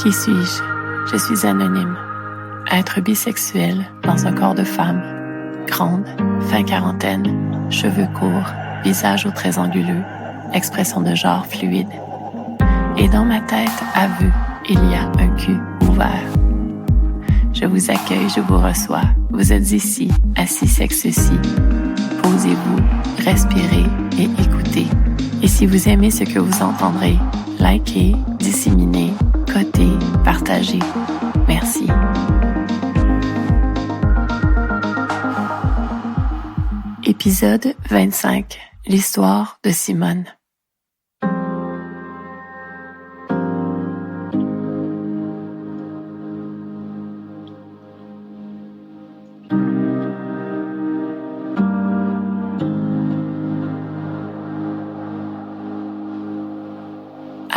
Qui suis-je? Je suis anonyme. Être bisexuel dans un corps de femme. Grande, fin quarantaine, cheveux courts, visage aux traits anguleux, expression de genre fluide. Et dans ma tête, aveu, il y a un cul ouvert. Je vous accueille, je vous reçois. Vous êtes ici, assis sexe-ci. Posez-vous, respirez et écoutez. Et si vous aimez ce que vous entendrez, likez, disséminez, cotez, partagez. Merci. Épisode 25. L'histoire de Simone.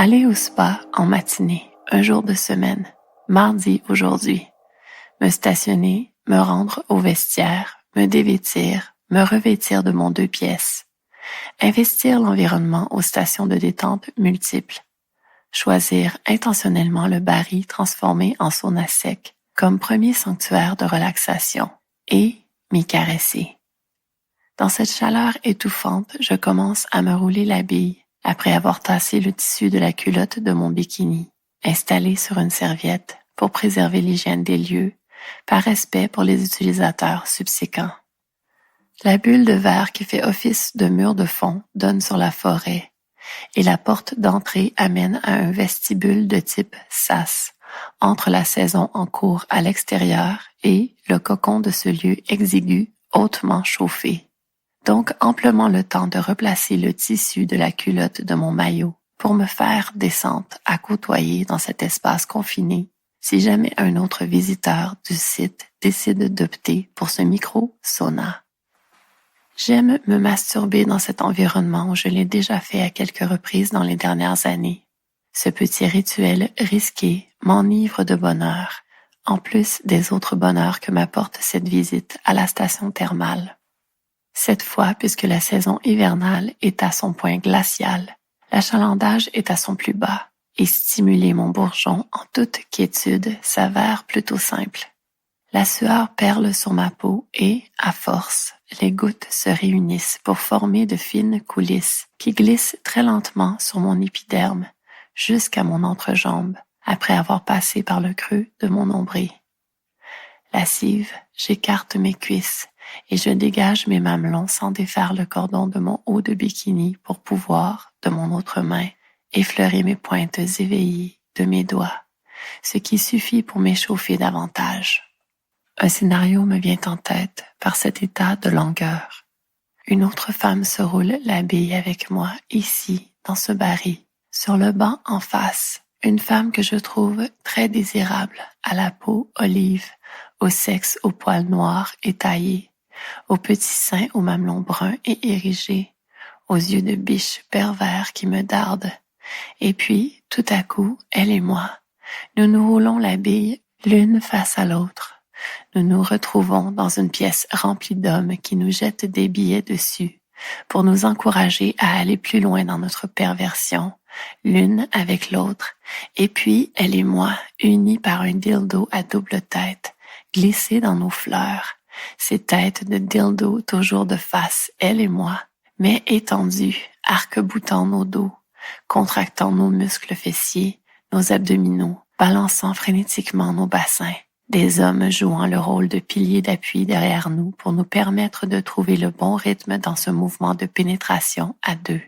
Aller au spa en matinée, un jour de semaine, mardi aujourd'hui. Me stationner, me rendre au vestiaire, me dévêtir, me revêtir de mon 2 pièces. Investir l'environnement aux stations de détente multiples. Choisir intentionnellement le Barry transformé en sauna sec comme premier sanctuaire de relaxation et m'y caresser. Dans cette chaleur étouffante, je commence à me rouler la bille après avoir tassé le tissu de la culotte de mon bikini, installé sur une serviette pour préserver l'hygiène des lieux, par respect pour les utilisateurs subséquents. La bulle de verre qui fait office de mur de fond donne sur la forêt et la porte d'entrée amène à un vestibule de type sas, entre la saison en cours à l'extérieur et le cocon de ce lieu exigu hautement chauffé. Donc amplement le temps de replacer le tissu de la culotte de mon maillot pour me faire descente à côtoyer dans cet espace confiné si jamais un autre visiteur du site décide d'opter pour ce micro-sauna. J'aime me masturber dans cet environnement où je l'ai déjà fait à quelques reprises dans les dernières années. Ce petit rituel risqué m'enivre de bonheur, en plus des autres bonheurs que m'apporte cette visite à la station thermale. Cette fois, puisque la saison hivernale est à son point glacial, l'achalandage est à son plus bas et stimuler mon bourgeon en toute quiétude s'avère plutôt simple. La sueur perle sur ma peau et, à force, les gouttes se réunissent pour former de fines coulisses qui glissent très lentement sur mon épiderme jusqu'à mon entrejambe après avoir passé par le creux de mon nombril. Lascive, j'écarte mes cuisses et je dégage mes mamelons sans défaire le cordon de mon haut de bikini pour pouvoir, de mon autre main, effleurer mes pointes éveillées de mes doigts, ce qui suffit pour m'échauffer davantage. Un scénario me vient en tête par cet état de langueur. Une autre femme se roule la bille avec moi ici, dans ce baril, sur le banc en face. Une femme que je trouve très désirable, à la peau olive, au sexe aux poils noirs et taillés, aux petits seins aux mamelons bruns et érigés, aux yeux de biche pervers qui me dardent. Et puis, tout à coup, elle et moi, nous nous roulons la bille l'une face à l'autre. Nous nous retrouvons dans une pièce remplie d'hommes qui nous jettent des billets dessus pour nous encourager à aller plus loin dans notre perversion, l'une avec l'autre, et puis elle et moi, unis par un dildo à double tête, glissés dans nos fleurs, ces têtes de dildo toujours de face, elle et moi, mais étendues, arc-boutant nos dos, contractant nos muscles fessiers, nos abdominaux, balançant frénétiquement nos bassins. Des hommes jouant le rôle de piliers d'appui derrière nous pour nous permettre de trouver le bon rythme dans ce mouvement de pénétration à deux.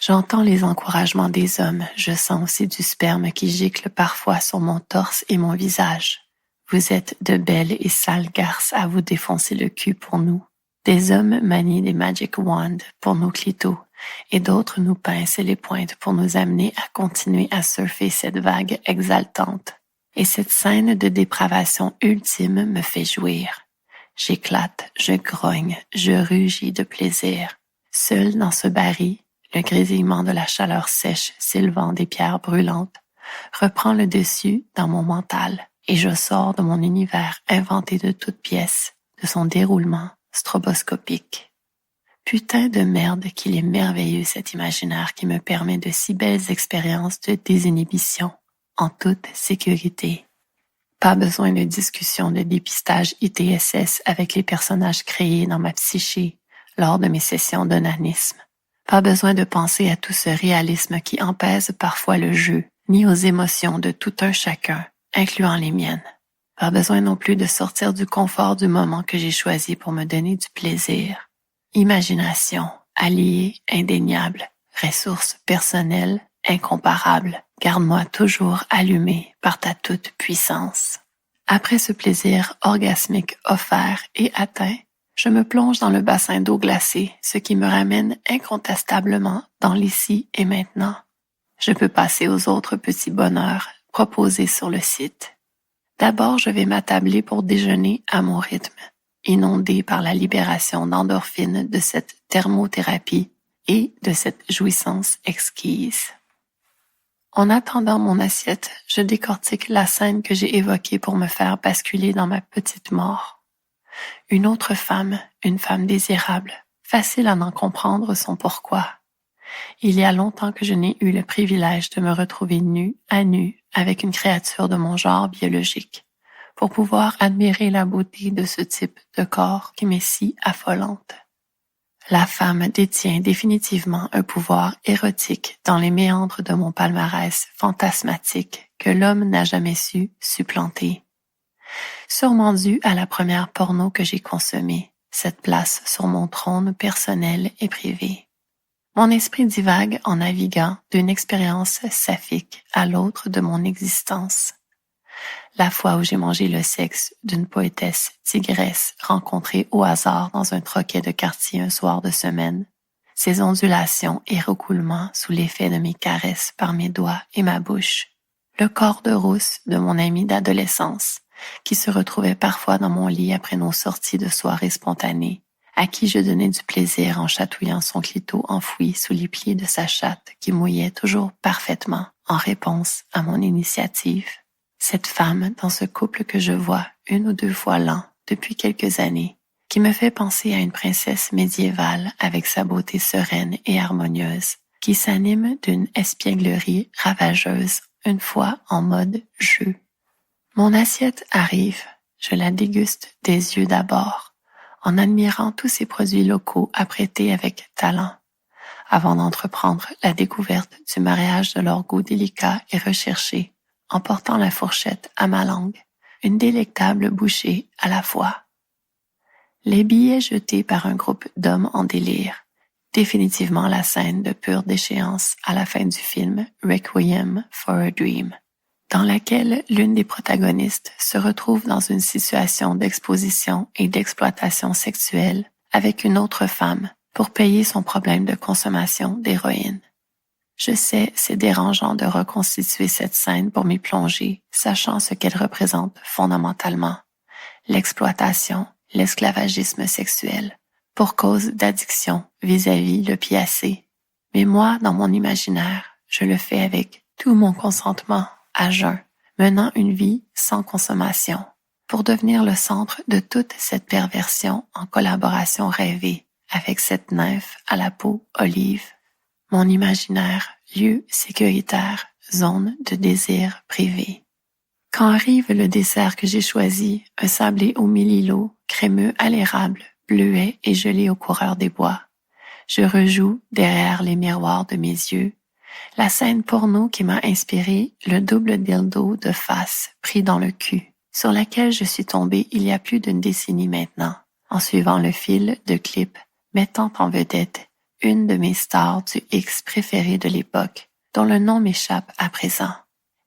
J'entends les encouragements des hommes, je sens aussi du sperme qui gicle parfois sur mon torse et mon visage. Vous êtes de belles et sales garces à vous défoncer le cul pour nous. Des hommes manient des magic wands pour nos clitos et d'autres nous pincent les pointes pour nous amener à continuer à surfer cette vague exaltante. Et cette scène de dépravation ultime me fait jouir. J'éclate, je grogne, je rugis de plaisir. Seul dans ce baril, le grésillement de la chaleur sèche s'élevant des pierres brûlantes reprend le dessus dans mon mental et je sors de mon univers inventé de toutes pièces, de son déroulement stroboscopique. Putain de merde qu'il est merveilleux cet imaginaire qui me permet de si belles expériences de désinhibition. en toute sécurité. Pas besoin de discussion de dépistage ITSS avec les personnages créés dans ma psyché lors de mes sessions d'onanisme. Pas besoin de penser à tout ce réalisme qui empèse parfois le jeu, ni aux émotions de tout un chacun, incluant les miennes. Pas besoin non plus de sortir du confort du moment que j'ai choisi pour me donner du plaisir. Imagination, allié indéniable, ressources personnelles incomparable, garde-moi toujours allumé par ta toute puissance. Après ce plaisir orgasmique offert et atteint, je me plonge dans le bassin d'eau glacée, ce qui me ramène incontestablement dans l'ici et maintenant. Je peux passer aux autres petits bonheurs proposés sur le site. D'abord, je vais m'attabler pour déjeuner à mon rythme, inondé par la libération d'endorphines de cette thermothérapie et de cette jouissance exquise. En attendant mon assiette, je décortique la scène que j'ai évoquée pour me faire basculer dans ma petite mort. Une autre femme, une femme désirable, facile à n'en comprendre son pourquoi. Il y a longtemps que je n'ai eu le privilège de me retrouver nue à nu avec une créature de mon genre biologique, pour pouvoir admirer la beauté de ce type de corps qui m'est si affolante. La femme détient définitivement un pouvoir érotique dans les méandres de mon palmarès fantasmatique que l'homme n'a jamais su supplanter. Sûrement dû à la première porno que j'ai consommée, cette place sur mon trône personnel et privé. Mon esprit divague en naviguant d'une expérience saphique à l'autre de mon existence. La fois où j'ai mangé le sexe d'une poétesse tigresse rencontrée au hasard dans un troquet de quartier un soir de semaine, ses ondulations et recoulements sous l'effet de mes caresses par mes doigts et ma bouche, le corps de rousse de mon ami d'adolescence, qui se retrouvait parfois dans mon lit après nos sorties de soirées spontanées, à qui je donnais du plaisir en chatouillant son clito enfoui sous les plis de sa chatte qui mouillait toujours parfaitement en réponse à mon initiative. Cette femme dans ce couple que je vois une ou deux fois l'an depuis quelques années, qui me fait penser à une princesse médiévale avec sa beauté sereine et harmonieuse, qui s'anime d'une espièglerie ravageuse une fois en mode jeu. Mon assiette arrive, je la déguste des yeux d'abord, en admirant tous ces produits locaux apprêtés avec talent, avant d'entreprendre la découverte du mariage de leur goût délicat et recherché, en portant la fourchette à ma langue, une délectable bouchée à la fois. Les billets jetés par un groupe d'hommes en délire, définitivement la scène de pure déchéance à la fin du film Requiem for a Dream, dans laquelle l'une des protagonistes se retrouve dans une situation d'exposition et d'exploitation sexuelle avec une autre femme pour payer son problème de consommation d'héroïne. Je sais, c'est dérangeant de reconstituer cette scène pour m'y plonger, sachant ce qu'elle représente fondamentalement. L'exploitation, l'esclavagisme sexuel, pour cause d'addiction vis-à-vis l'opiacé. Mais moi, dans mon imaginaire, je le fais avec tout mon consentement, à jeun, menant une vie sans consommation, pour devenir le centre de toute cette perversion en collaboration rêvée avec cette nymphe à la peau olive. Mon imaginaire, lieu sécuritaire, zone de désir privé. Quand arrive le dessert que j'ai choisi, un sablé au mélilo, crémeux à l'érable, bleuet et gelé au coureur des bois, je rejoue derrière les miroirs de mes yeux la scène porno qui m'a inspiré le double dildo de face pris dans le cul, sur laquelle je suis tombée il y a plus d'une décennie maintenant, en suivant le fil de clips mettant en vedette une de mes stars du X préférée de l'époque, dont le nom m'échappe à présent.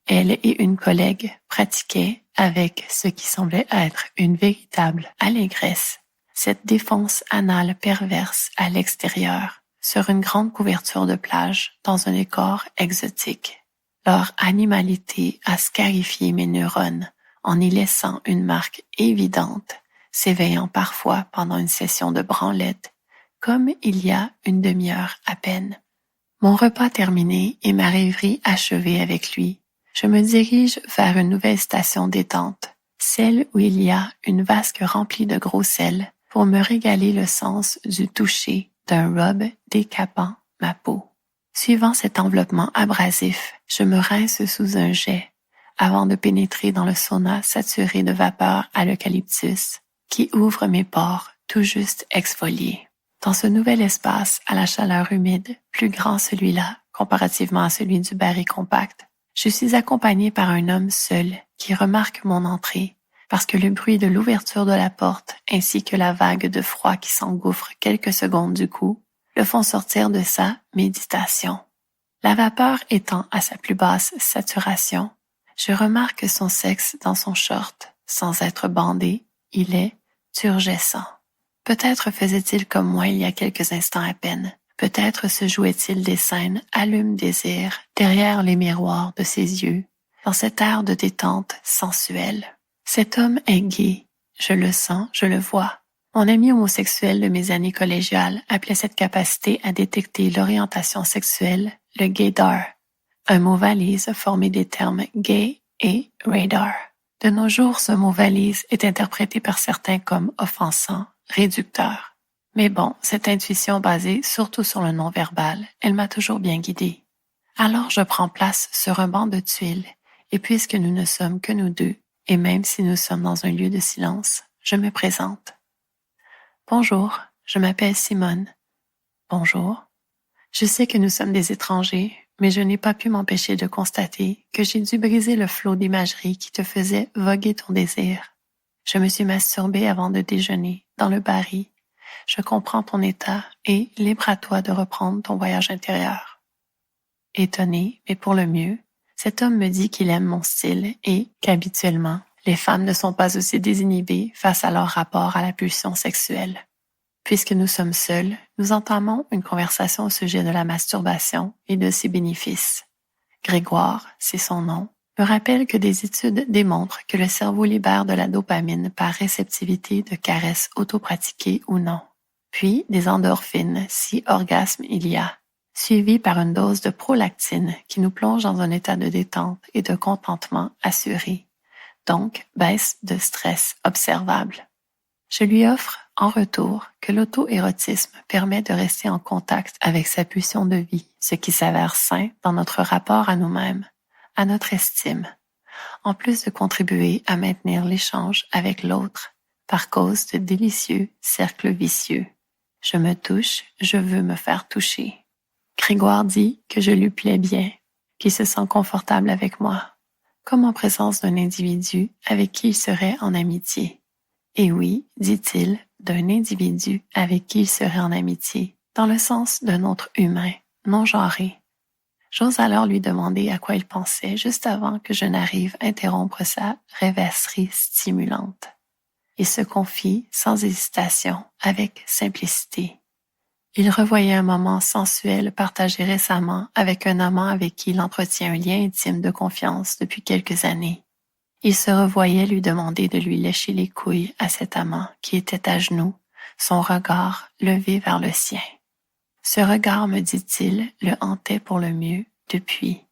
Elle et une collègue pratiquaient, avec ce qui semblait être une véritable allégresse, cette défonce anale perverse à l'extérieur, sur une grande couverture de plage, dans un décor exotique. Leur animalité a scarifié mes neurones, en y laissant une marque évidente, s'éveillant parfois pendant une session de branlette, comme il y a une demi-heure à peine. Mon repas terminé et ma rêverie achevée avec lui, je me dirige vers une nouvelle station détente, celle où il y a une vasque remplie de gros sel pour me régaler le sens du toucher d'un rub décapant ma peau. Suivant cet enveloppement abrasif, je me rince sous un jet, avant de pénétrer dans le sauna saturé de vapeur à l'eucalyptus qui ouvre mes pores tout juste exfoliés. Dans ce nouvel espace à la chaleur humide, plus grand celui-là comparativement à celui du baril compact, je suis accompagnée par un homme seul qui remarque mon entrée parce que le bruit de l'ouverture de la porte ainsi que la vague de froid qui s'engouffre quelques secondes du coup le font sortir de sa méditation. La vapeur étant à sa plus basse saturation, je remarque son sexe dans son short. Sans être bandé, il est turgescent. Peut-être faisait-il comme moi il y a quelques instants à peine. Peut-être se jouait-il des scènes allume-désir derrière les miroirs de ses yeux, dans cet air de détente sensuelle. Cet homme est gai. Je le sens, je le vois. Mon ami homosexuel de mes années collégiales appelait cette capacité à détecter l'orientation sexuelle le gaydar, un mot valise formé des termes gay et radar. De nos jours, ce mot valise est interprété par certains comme offensant, réducteur. Mais bon, cette intuition basée surtout sur le non-verbal, elle m'a toujours bien guidée. Alors je prends place sur un banc de tuiles, et puisque nous ne sommes que nous deux, et même si nous sommes dans un lieu de silence, je me présente. Bonjour, je m'appelle Simone. Bonjour. Je sais que nous sommes des étrangers, mais je n'ai pas pu m'empêcher de constater que j'ai dû briser le flot d'imagerie qui te faisait voguer ton désir. Je me suis masturbée avant de déjeuner, dans le baril. Je comprends ton état et libre à toi de reprendre ton voyage intérieur. Étonné, mais pour le mieux, cet homme me dit qu'il aime mon style et qu'habituellement, les femmes ne sont pas aussi désinhibées face à leur rapport à la pulsion sexuelle. Puisque nous sommes seuls, nous entamons une conversation au sujet de la masturbation et de ses bénéfices. Grégoire, c'est son nom, me rappelle que des études démontrent que le cerveau libère de la dopamine par réceptivité de caresses autopratiquées ou non, puis des endorphines si orgasme il y a, suivies par une dose de prolactine qui nous plonge dans un état de détente et de contentement assuré, donc baisse de stress observable. Je lui offre, en retour, que l'auto-érotisme permet de rester en contact avec sa pulsion de vie, ce qui s'avère sain dans notre rapport à nous-mêmes, à notre estime, en plus de contribuer à maintenir l'échange avec l'autre par cause de délicieux cercles vicieux. Je me touche, je veux me faire toucher. Grégoire dit que je lui plais bien, qu'il se sent confortable avec moi, comme en présence d'un individu avec qui il serait en amitié. Et oui, dit-il, d'un individu avec qui il serait en amitié, dans le sens d'un autre humain, non genré. J'ose alors lui demander à quoi il pensait juste avant que je n'arrive interrompre sa rêvasserie stimulante. Il se confie sans hésitation, avec simplicité. Il revoyait un moment sensuel partagé récemment avec un amant avec qui il entretient un lien intime de confiance depuis quelques années. Il se revoyait lui demander de lui lécher les couilles à cet amant qui était à genoux, son regard levé vers le sien. Ce regard, me dit-il, le hantait pour le mieux depuis.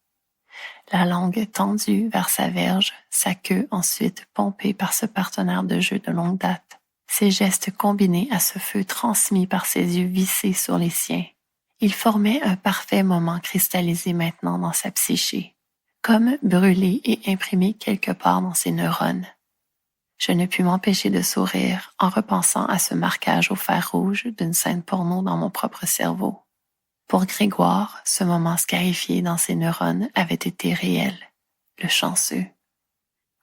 La langue tendue vers sa verge, sa queue ensuite pompée par ce partenaire de jeu de longue date, ses gestes combinés à ce feu transmis par ses yeux vissés sur les siens. Il formait un parfait moment cristallisé maintenant dans sa psyché, comme brûlé et imprimé quelque part dans ses neurones. Je ne pus m'empêcher de sourire en repensant à ce marquage au fer rouge d'une scène porno dans mon propre cerveau. Pour Grégoire, ce moment scarifié dans ses neurones avait été réel, le chanceux.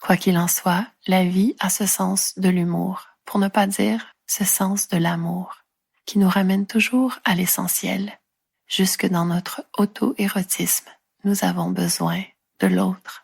Quoi qu'il en soit, la vie a ce sens de l'humour, pour ne pas dire ce sens de l'amour, qui nous ramène toujours à l'essentiel. Jusque dans notre auto-érotisme, nous avons besoin de l'autre.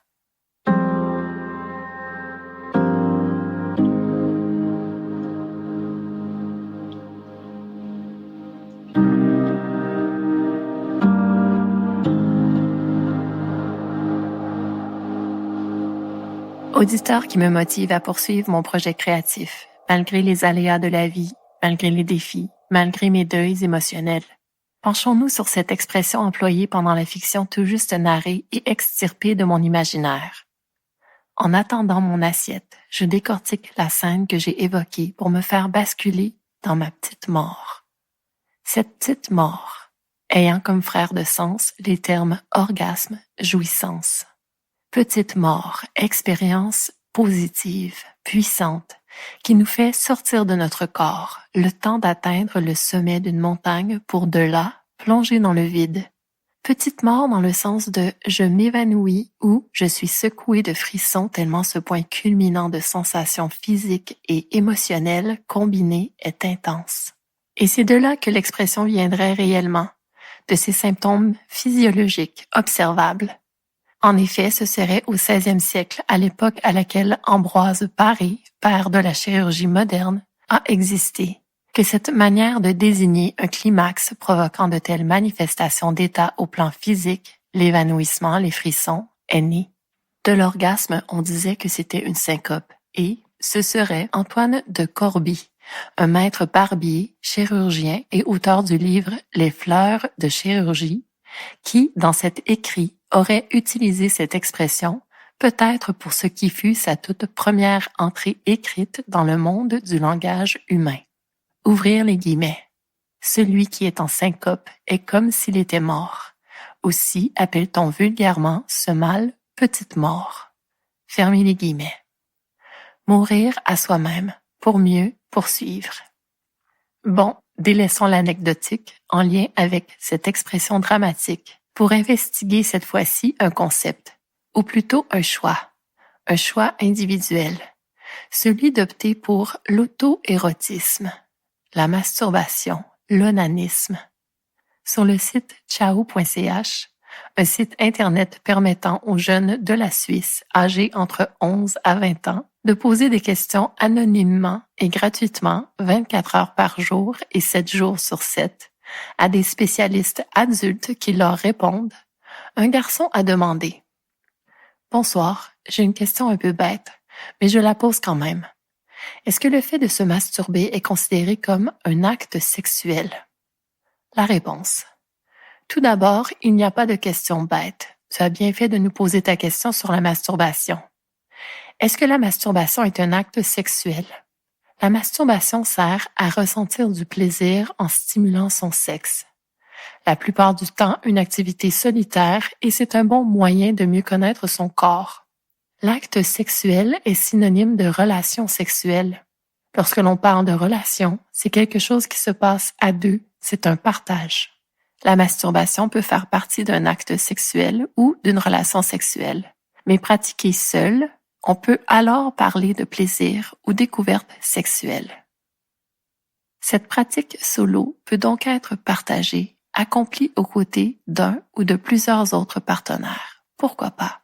Auditeur qui me motive à poursuivre mon projet créatif, malgré les aléas de la vie, malgré les défis, malgré mes deuils émotionnels. Penchons-nous sur cette expression employée pendant la fiction tout juste narrée et extirpée de mon imaginaire. En attendant mon assiette, je décortique la scène que j'ai évoquée pour me faire basculer dans ma petite mort. Cette petite mort, ayant comme frère de sens les termes orgasme, jouissance. Petite mort, expérience positive, puissante, qui nous fait sortir de notre corps, le temps d'atteindre le sommet d'une montagne pour de là plonger dans le vide. Petite mort dans le sens de je m'évanouis ou je suis secoué de frissons tellement ce point culminant de sensations physiques et émotionnelles combinées est intense. Et c'est de là que l'expression viendrait réellement, de ces symptômes physiologiques observables. En effet, ce serait au 16e siècle, à l'époque à laquelle Ambroise Paré, père de la chirurgie moderne, a existé, que cette manière de désigner un climax provoquant de telles manifestations d'état au plan physique, l'évanouissement, les frissons, est née. De l'orgasme, on disait que c'était une syncope, et ce serait Antoine de Corbie, un maître barbier, chirurgien et auteur du livre Les fleurs de chirurgie, qui, dans cet écrit, aurait utilisé cette expression, peut-être pour ce qui fut sa toute première entrée écrite dans le monde du langage humain. Ouvrir les guillemets. Celui qui est en syncope est comme s'il était mort. Aussi appelle-t-on vulgairement ce mal petite mort. Fermez les guillemets. Mourir à soi-même pour mieux poursuivre. Bon, délaissons l'anecdotique en lien avec cette expression dramatique pour investiguer cette fois-ci un concept, ou plutôt un choix individuel, celui d'opter pour l'auto-érotisme, la masturbation, l'onanisme. Sur le site ciao.ch, un site internet permettant aux jeunes de la Suisse âgés entre 11 à 20 ans de poser des questions anonymement et gratuitement 24 heures par jour et 7 jours sur 7 à des spécialistes adultes qui leur répondent, un garçon a demandé « Bonsoir, j'ai une question un peu bête, mais je la pose quand même. Est-ce que le fait de se masturber est considéré comme un acte sexuel? » La réponse. Tout d'abord, il n'y a pas de question bête. Tu as bien fait de nous poser ta question sur la masturbation. Est-ce que la masturbation est un acte sexuel? La masturbation sert à ressentir du plaisir en stimulant son sexe. La plupart du temps, une activité solitaire et c'est un bon moyen de mieux connaître son corps. L'acte sexuel est synonyme de relation sexuelle. Lorsque l'on parle de relation, c'est quelque chose qui se passe à deux, c'est un partage. La masturbation peut faire partie d'un acte sexuel ou d'une relation sexuelle, mais pratiquée seule, on peut alors parler de plaisir ou découverte sexuelle. Cette pratique solo peut donc être partagée, accomplie aux côtés d'un ou de plusieurs autres partenaires. Pourquoi pas?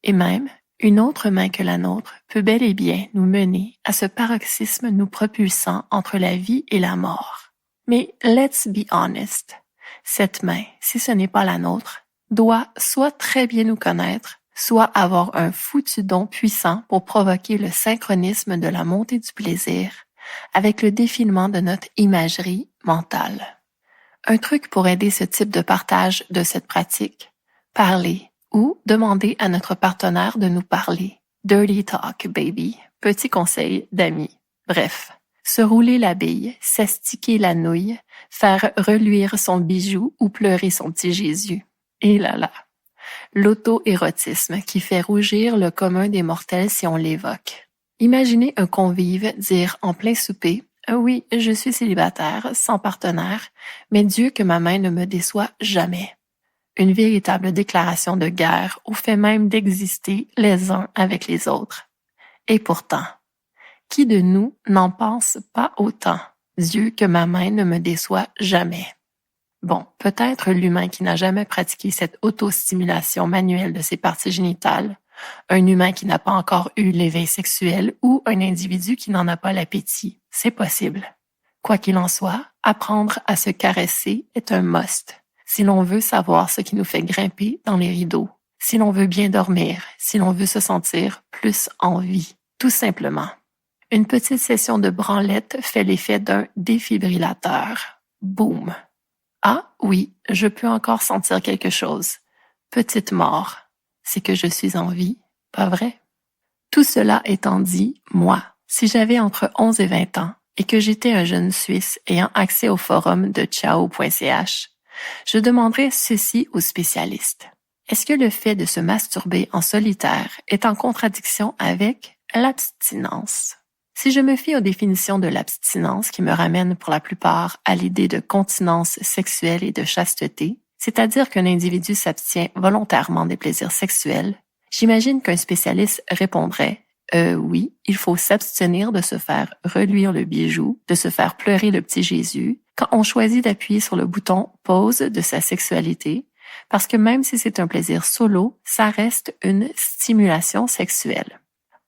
Et même, une autre main que la nôtre peut bel et bien nous mener à ce paroxysme nous propulsant entre la vie et la mort. Mais let's be honest, cette main, si ce n'est pas la nôtre, doit soit très bien nous connaître, soit avoir un foutu don puissant pour provoquer le synchronisme de la montée du plaisir avec le défilement de notre imagerie mentale. Un truc pour aider ce type de partage de cette pratique, parler ou demander à notre partenaire de nous parler. Dirty talk, baby. Petit conseil d'amis. Bref, se rouler la bille, s'astiquer la nouille, faire reluire son bijou ou pleurer son petit Jésus. Et là là. L'auto-érotisme qui fait rougir le commun des mortels si on l'évoque. Imaginez un convive dire en plein souper « Oui, je suis célibataire, sans partenaire, mais Dieu que ma main ne me déçoit jamais. » Une véritable déclaration de guerre au fait même d'exister les uns avec les autres. Et pourtant, qui de nous n'en pense pas autant? Dieu que ma main ne me déçoit jamais. Bon, peut-être l'humain qui n'a jamais pratiqué cette autostimulation manuelle de ses parties génitales, un humain qui n'a pas encore eu l'éveil sexuel ou un individu qui n'en a pas l'appétit. C'est possible. Quoi qu'il en soit, apprendre à se caresser est un must. Si l'on veut savoir ce qui nous fait grimper dans les rideaux, si l'on veut bien dormir, si l'on veut se sentir plus en vie, tout simplement. Une petite session de branlette fait l'effet d'un défibrillateur. Boum! Ah oui, je peux encore sentir quelque chose. Petite mort. C'est que je suis en vie, pas vrai? Tout cela étant dit, moi, si j'avais entre 11 et 20 ans et que j'étais un jeune Suisse ayant accès au forum de ciao.ch, je demanderais ceci aux spécialistes. Est-ce que le fait de se masturber en solitaire est en contradiction avec l'abstinence? Si je me fie aux définitions de l'abstinence qui me ramènent pour la plupart à l'idée de continence sexuelle et de chasteté, c'est-à-dire qu'un individu s'abstient volontairement des plaisirs sexuels, j'imagine qu'un spécialiste répondrait oui, il faut s'abstenir de se faire reluire le bijou, de se faire pleurer le petit Jésus, quand on choisit d'appuyer sur le bouton pause de sa sexualité, parce que même si c'est un plaisir solo, ça reste une stimulation sexuelle.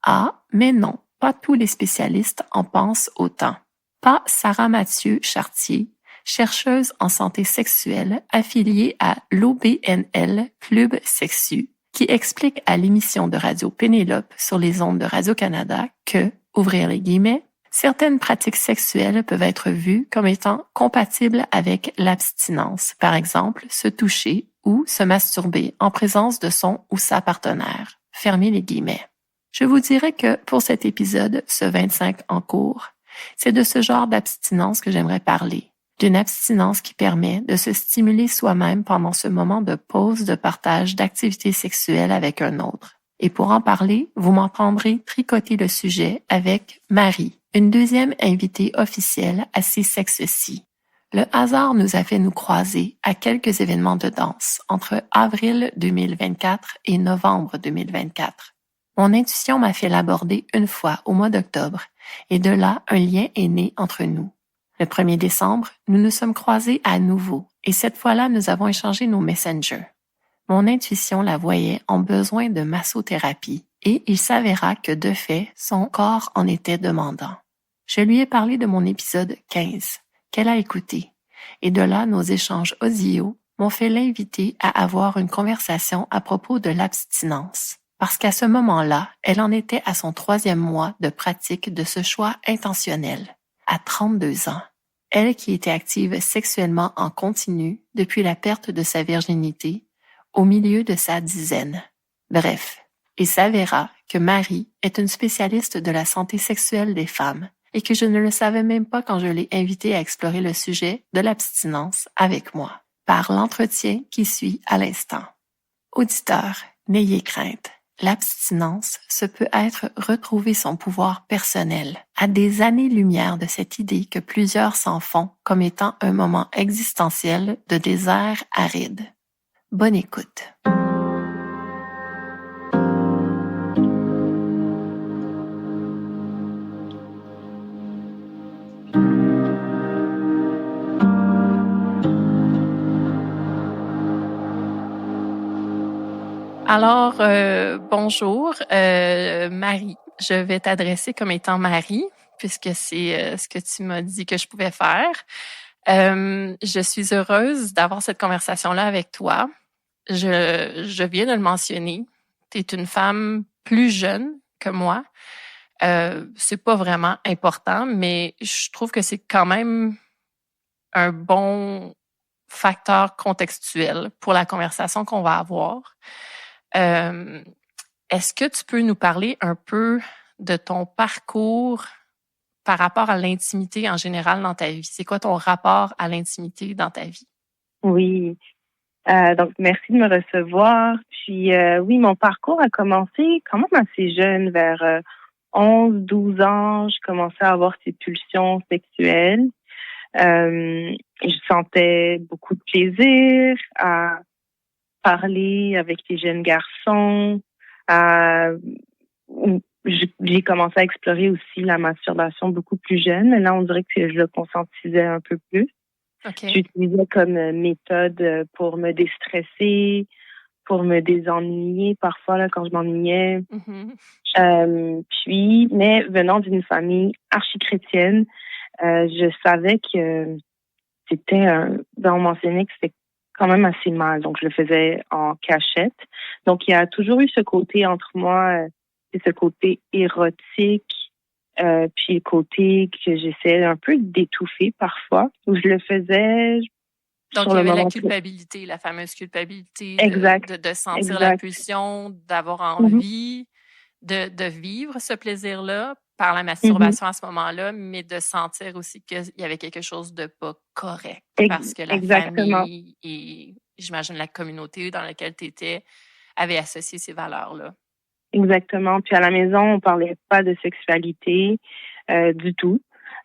Ah, mais non, pas tous les spécialistes en pensent autant. Pas Sarah Mathieu-Chartier, chercheuse en santé sexuelle affiliée à l'OBNL Club Sexu, qui explique à l'émission de Radio Pénélope sur les ondes de Radio-Canada que, ouvrir les guillemets, certaines pratiques sexuelles peuvent être vues comme étant compatibles avec l'abstinence, par exemple se toucher ou se masturber en présence de son ou sa partenaire. Fermez les guillemets. Je vous dirais que pour cet épisode, ce 25 en cours, c'est de ce genre d'abstinence que j'aimerais parler. D'une abstinence qui permet de se stimuler soi-même pendant ce moment de pause de partage d'activités sexuelles avec un autre. Et pour en parler, vous m'entendrez tricoter le sujet avec Marie, une deuxième invitée officielle à ces sexes-ci. Le hasard nous a fait nous croiser à quelques événements de danse entre avril 2024 et novembre 2024. Mon intuition m'a fait l'aborder une fois au mois d'octobre, et de là, un lien est né entre nous. Le 1er décembre, nous nous sommes croisés à nouveau, et cette fois-là, nous avons échangé nos messengers. Mon intuition la voyait en besoin de massothérapie, et il s'avéra que de fait, son corps en était demandant. Je lui ai parlé de mon épisode 15, qu'elle a écouté, et de là, nos échanges audio m'ont fait l'inviter à avoir une conversation à propos de l'abstinence. Parce qu'à ce moment-là, elle en était à son 3e mois de pratique de ce choix intentionnel, à 32 ans. Elle qui était active sexuellement en continu depuis la perte de sa virginité, au milieu de sa dizaine. Bref, il s'avéra que Marie est une spécialiste de la santé sexuelle des femmes et que je ne le savais même pas quand je l'ai invitée à explorer le sujet de l'abstinence avec moi, par l'entretien qui suit à l'instant. Auditeurs, n'ayez crainte. L'abstinence, ce peut être retrouver son pouvoir personnel, à des années-lumière de cette idée que plusieurs s'en font comme étant un moment existentiel de désert aride. Bonne écoute. Alors, bonjour, Marie. Je vais t'adresser comme étant Marie, puisque c'est ce que tu m'as dit que je pouvais faire. Je suis heureuse d'avoir cette conversation-là avec toi. Je viens de le mentionner. Tu es une femme plus jeune que moi. C'est pas vraiment important, mais je trouve que c'est quand même un bon facteur contextuel pour la conversation qu'on va avoir. Est-ce que tu peux nous parler un peu de ton parcours par rapport à l'intimité en général dans ta vie? C'est quoi ton rapport à l'intimité dans ta vie? Oui. Donc, merci de me recevoir. Puis, oui, mon parcours a commencé quand même assez jeune, vers 11-12 ans. Je commençais à avoir ces pulsions sexuelles. Je sentais beaucoup de plaisir à parler avec les jeunes garçons. J'ai commencé à explorer aussi la masturbation beaucoup plus jeune, mais là, on dirait que je le conscientisais un peu plus. Okay. J'utilisais comme méthode pour me déstresser, pour me désennuyer parfois là, quand je m'ennuyais. Puis, mais venant d'une famille archi-chrétienne, je savais que c'était, on mentionnait que c'était quand même assez mal, donc je le faisais en cachette. Donc, il y a toujours eu ce côté entre moi, ce côté érotique, puis le côté que j'essayais un peu d'étouffer parfois, où je le faisais. Donc, il y avait la culpabilité, la fameuse culpabilité de sentir la pulsion, d'avoir envie de vivre ce plaisir-là par la masturbation à ce moment-là, mais de sentir aussi qu'il y avait quelque chose de pas correct parce que la famille j'imagine, la communauté dans laquelle tu étais avait associé ces valeurs-là. Exactement. Puis à la maison, on parlait pas de sexualité du tout.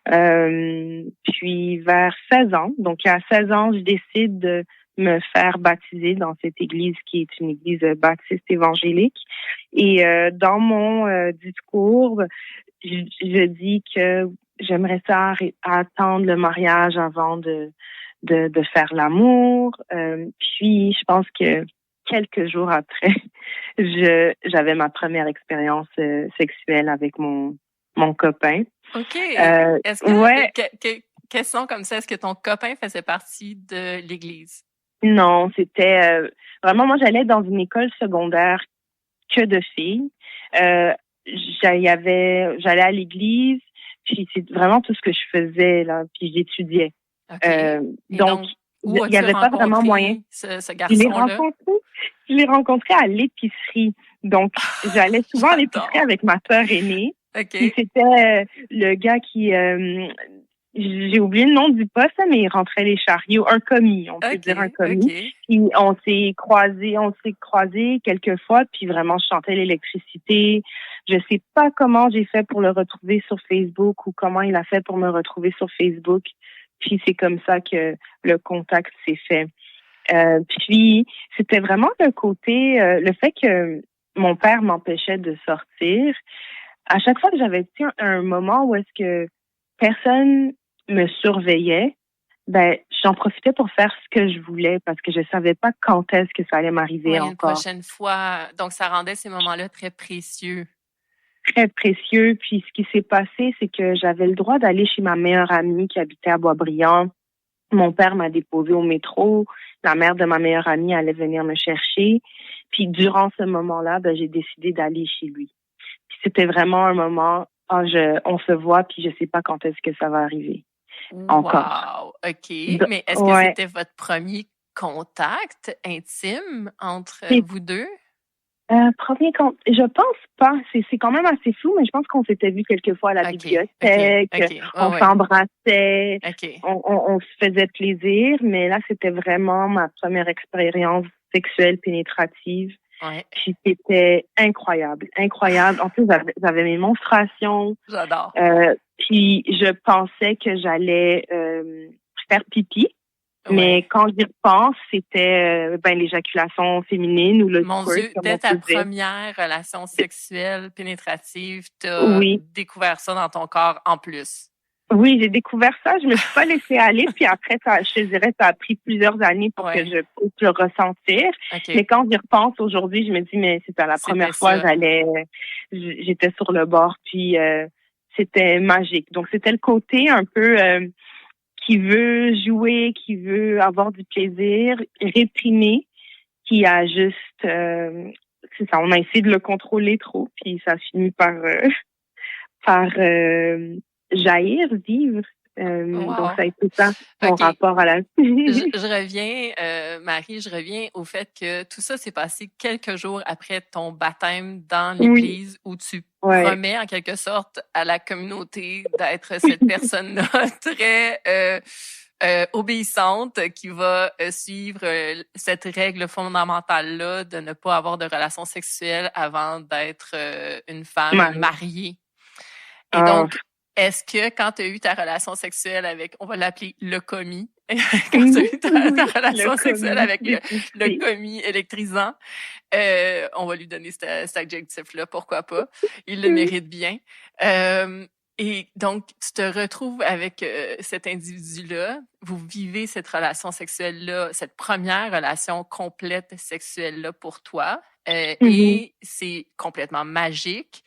Puis vers 16 ans, donc à 16 ans, je décide de me faire baptiser dans cette église qui est une église baptiste évangélique. Et dans mon discours, je dis que j'aimerais ça attendre le mariage avant de faire l'amour. Puis je pense que quelques jours après, j'avais ma première expérience sexuelle avec mon copain. OK. Est-ce que question comme ça, est-ce que ton copain faisait partie de l'église? Non, c'était vraiment, moi j'allais dans une école secondaire que de filles. J'allais à l'église, puis c'est vraiment tout ce que je faisais là, puis j'étudiais. Okay. Donc où il n'y avait pas vraiment moyen. Ce garçon-là? Je l'ai rencontré à l'épicerie. Donc, j'allais souvent à l'épicerie avec ma sœur aînée. Okay. Et c'était le gars qui... j'ai oublié le nom du poste, mais il rentrait les chariots. Un commis, on peut dire un commis. Okay. Puis on s'est croisés quelques fois, puis vraiment, je chantais l'électricité. Je sais pas comment j'ai fait pour le retrouver sur Facebook ou comment il a fait pour me retrouver sur Facebook. Puis c'est comme ça que le contact s'est fait. Puis c'était vraiment le côté, le fait que mon père m'empêchait de sortir. À chaque fois que j'avais un moment où est-ce que personne me surveillait, ben j'en profitais pour faire ce que je voulais parce que je savais pas quand est-ce que ça allait m'arriver encore. Une prochaine fois. Donc ça rendait ces moments-là très précieux. Très précieux. Puis ce qui s'est passé, c'est que j'avais le droit d'aller chez ma meilleure amie qui habitait à Boisbriand. Mon père m'a déposé au métro. La mère de ma meilleure amie allait venir me chercher. Puis durant ce moment-là, ben, j'ai décidé d'aller chez lui. Puis c'était vraiment un moment, on se voit, puis je sais pas quand est-ce que ça va arriver. Encore. Wow, OK. Mais est-ce que c'était votre premier contact intime entre vous deux? Premier compte, je pense pas. C'est quand même assez flou, mais je pense qu'on s'était vu quelques fois à la bibliothèque. On s'embrassait, on se faisait plaisir, mais là, c'était vraiment ma première expérience sexuelle pénétrative. Ouais. Puis c'était incroyable. En plus, j'avais mes menstruations. J'adore. Puis je pensais que j'allais faire pipi. Ouais. Mais quand j'y repense, c'était l'éjaculation féminine ou le Mon squirt, Dieu, dès ta première relation sexuelle pénétrative, t'as découvert ça dans ton corps en plus. Oui, j'ai découvert ça. Je me suis pas laissée aller. Puis après, je dirais, ça a pris plusieurs années pour que je puisse le ressentir. Okay. Mais quand j'y repense aujourd'hui, je me dis, mais c'était la première fois, j'étais sur le bord. Puis c'était magique. Donc, c'était le côté un peu... qui veut jouer, qui veut avoir du plaisir, réprimé, qui a juste... c'est ça, on a essayé de le contrôler trop, puis ça finit par jaillir, vivre. Donc, ça a été ça, mon rapport à la... je reviens, Marie, au fait que tout ça s'est passé quelques jours après ton baptême dans l'église où tu promets en quelque sorte à la communauté d'être cette personne-là très obéissante qui va suivre cette règle fondamentale-là de ne pas avoir de relations sexuelles avant d'être une femme mariée. Et donc, est-ce que quand tu as eu ta relation sexuelle avec, on va l'appeler le commis, quand tu as eu ta relation sexuelle avec le commis électrisant, on va lui donner cet adjectif-là, pourquoi pas, il le mérite bien. Et donc, tu te retrouves avec cet individu-là, vous vivez cette relation sexuelle-là, cette première relation complète sexuelle-là pour toi, et c'est complètement magique.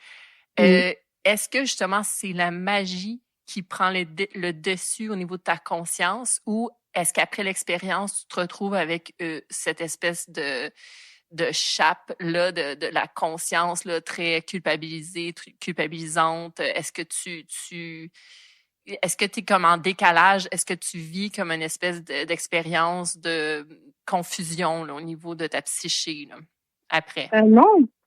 Est-ce que justement c'est la magie qui prend le dessus au niveau de ta conscience ou est-ce qu'après l'expérience, tu te retrouves avec cette espèce de chape-là de la conscience là, très culpabilisante? Est-ce que est-ce que tu es comme en décalage? Est-ce que tu vis comme une espèce d'expérience de confusion là, au niveau de ta psyché là, après?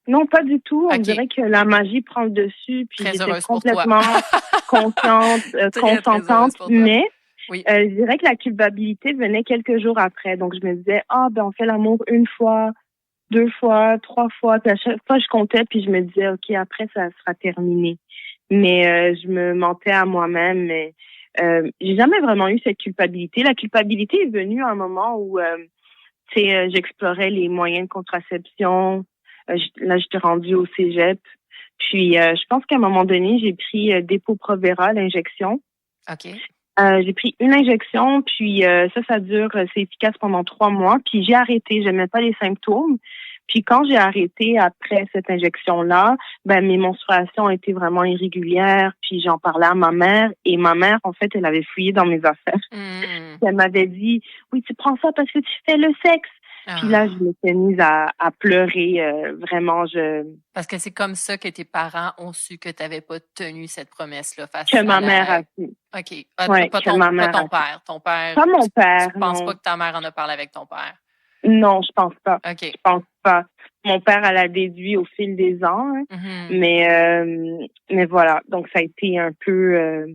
Non, pas du tout. On dirait que la magie prend le dessus, puis j'étais complètement consciente, consentante. Mais Oui. Je dirais que la culpabilité venait quelques jours après. Donc, je me disais, on fait l'amour une fois, deux fois, trois fois. Puis à chaque fois, je comptais, puis je me disais, OK, après, ça sera terminé. Mais je me mentais à moi-même. Mais j'ai jamais vraiment eu cette culpabilité. La culpabilité est venue à un moment où, j'explorais les moyens de contraception. Là, j'étais rendue au cégep. Puis, je pense qu'à un moment donné, j'ai pris Depo-Provera, l'injection. OK. J'ai pris une injection, puis ça dure, c'est efficace pendant 3 mois. Puis j'ai arrêté, j'aimais pas les symptômes. Puis quand j'ai arrêté après cette injection-là, mes menstruations étaient vraiment irrégulières. Puis j'en parlais à ma mère, et ma mère, en fait, elle avait fouillé dans mes affaires. Elle m'avait dit, oui, tu prends ça parce que tu fais le sexe. Puis là, je m'étais mise à pleurer, vraiment. Parce que c'est comme ça que tes parents ont su que tu n'avais pas tenu cette promesse-là face que ma mère a su. OK. Pas ton père. Ton père. Pas mon père, tu penses non. pas que ta mère en a parlé avec ton père? Non, je pense pas. OK. Je pense pas. Mon père, elle a déduit au fil des ans, hein. Mais voilà. Donc, ça a été un peu...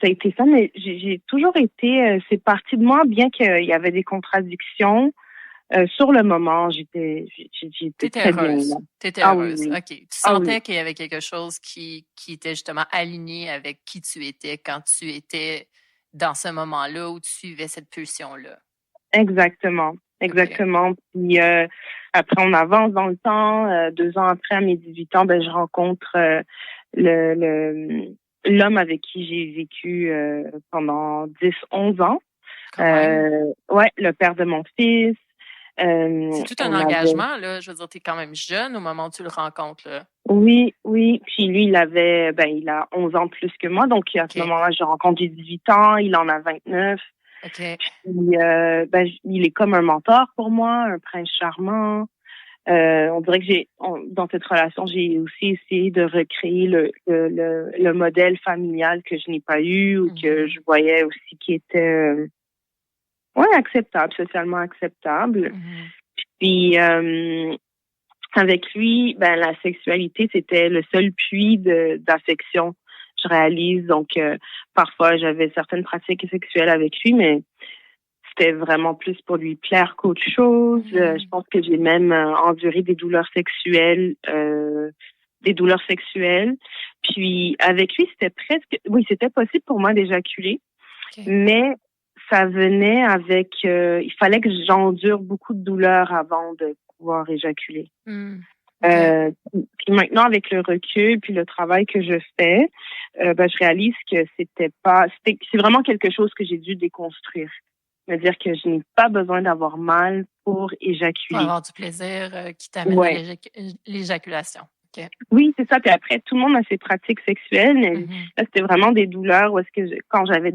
ça a été ça, mais j'ai toujours été... c'est parti de moi, bien qu'il y avait des contradictions. Sur le moment, j'étais très heureuse. bien. T'étais heureuse. Oui. OK. Tu sentais qu'il y avait quelque chose qui était justement aligné avec qui tu étais quand tu étais dans ce moment-là où tu suivais cette pulsion-là. Exactement. Exactement. Puis après, on avance dans le temps. 2 ans après, à mes 18 ans, je rencontre l'homme avec qui j'ai vécu pendant 10-11 ans. Le père de mon fils. C'est tout un engagement, là. Je veux dire, tu es quand même jeune au moment où tu le rencontres, là. Oui. Puis lui, il a 11 ans de plus que moi. Donc, à ce moment-là, je rencontre, j'ai 18 ans. Il en a 29. OK. Puis, il est comme un mentor pour moi, un prince charmant. On dirait que dans cette relation, j'ai aussi essayé de recréer le modèle familial que je n'ai pas eu ou que je voyais aussi qui était acceptable, socialement acceptable. Puis avec lui, la sexualité, c'était le seul puits d'affection, je réalise. Donc parfois j'avais certaines pratiques sexuelles avec lui, mais c'était vraiment plus pour lui plaire qu'autre chose. Je pense que j'ai même enduré des douleurs sexuelles. Puis avec lui, c'était possible pour moi d'éjaculer, mais ça venait avec... il fallait que j'endure beaucoup de douleurs avant de pouvoir éjaculer. Puis maintenant, avec le recul puis le travail que je fais, je réalise que c'est vraiment quelque chose que j'ai dû déconstruire. C'est-à-dire que je n'ai pas besoin d'avoir mal pour éjaculer. Pour avoir du plaisir qui t'amène à l'éjaculation. Okay. Oui, c'est ça. Puis après, tout le monde a ses pratiques sexuelles, mais là, c'était vraiment des douleurs où est-ce que quand j'avais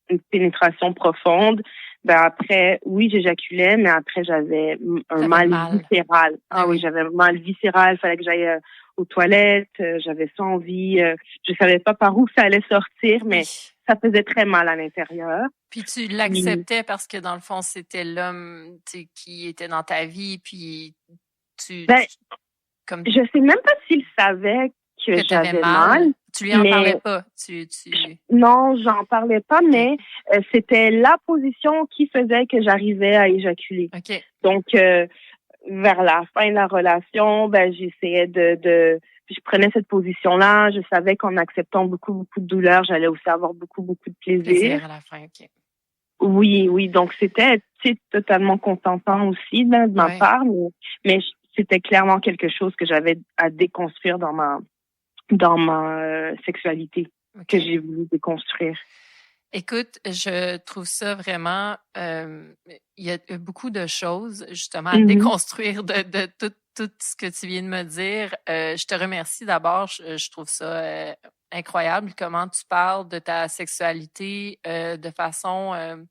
une pénétration profonde, après, oui, j'éjaculais, mais après, j'avais un mal viscéral. J'avais un mal viscéral. Il fallait que j'aille aux toilettes. J'avais ça envie. Je savais pas par où ça allait sortir, mais ça faisait très mal à l'intérieur. Puis tu l'acceptais parce que dans le fond, c'était l'homme qui était dans ta vie, puis je sais même pas s'il savait que j'avais mal. Tu lui en parlais pas? Non, j'en parlais pas, mais c'était la position qui faisait que j'arrivais à éjaculer. Okay. Donc, vers la fin de la relation, j'essayais je prenais cette position-là. Je savais qu'en acceptant beaucoup, beaucoup de douleur, j'allais aussi avoir beaucoup, beaucoup de plaisir. À la fin, OK. Oui. Donc, c'était totalement contentant aussi de ma part, mais c'était clairement quelque chose que j'avais à déconstruire dans ma sexualité, que j'ai voulu déconstruire. Écoute, je trouve ça vraiment... il y a beaucoup de choses, justement, à déconstruire de tout ce que tu viens de me dire. Je te remercie d'abord. Je trouve ça incroyable comment tu parles de ta sexualité de façon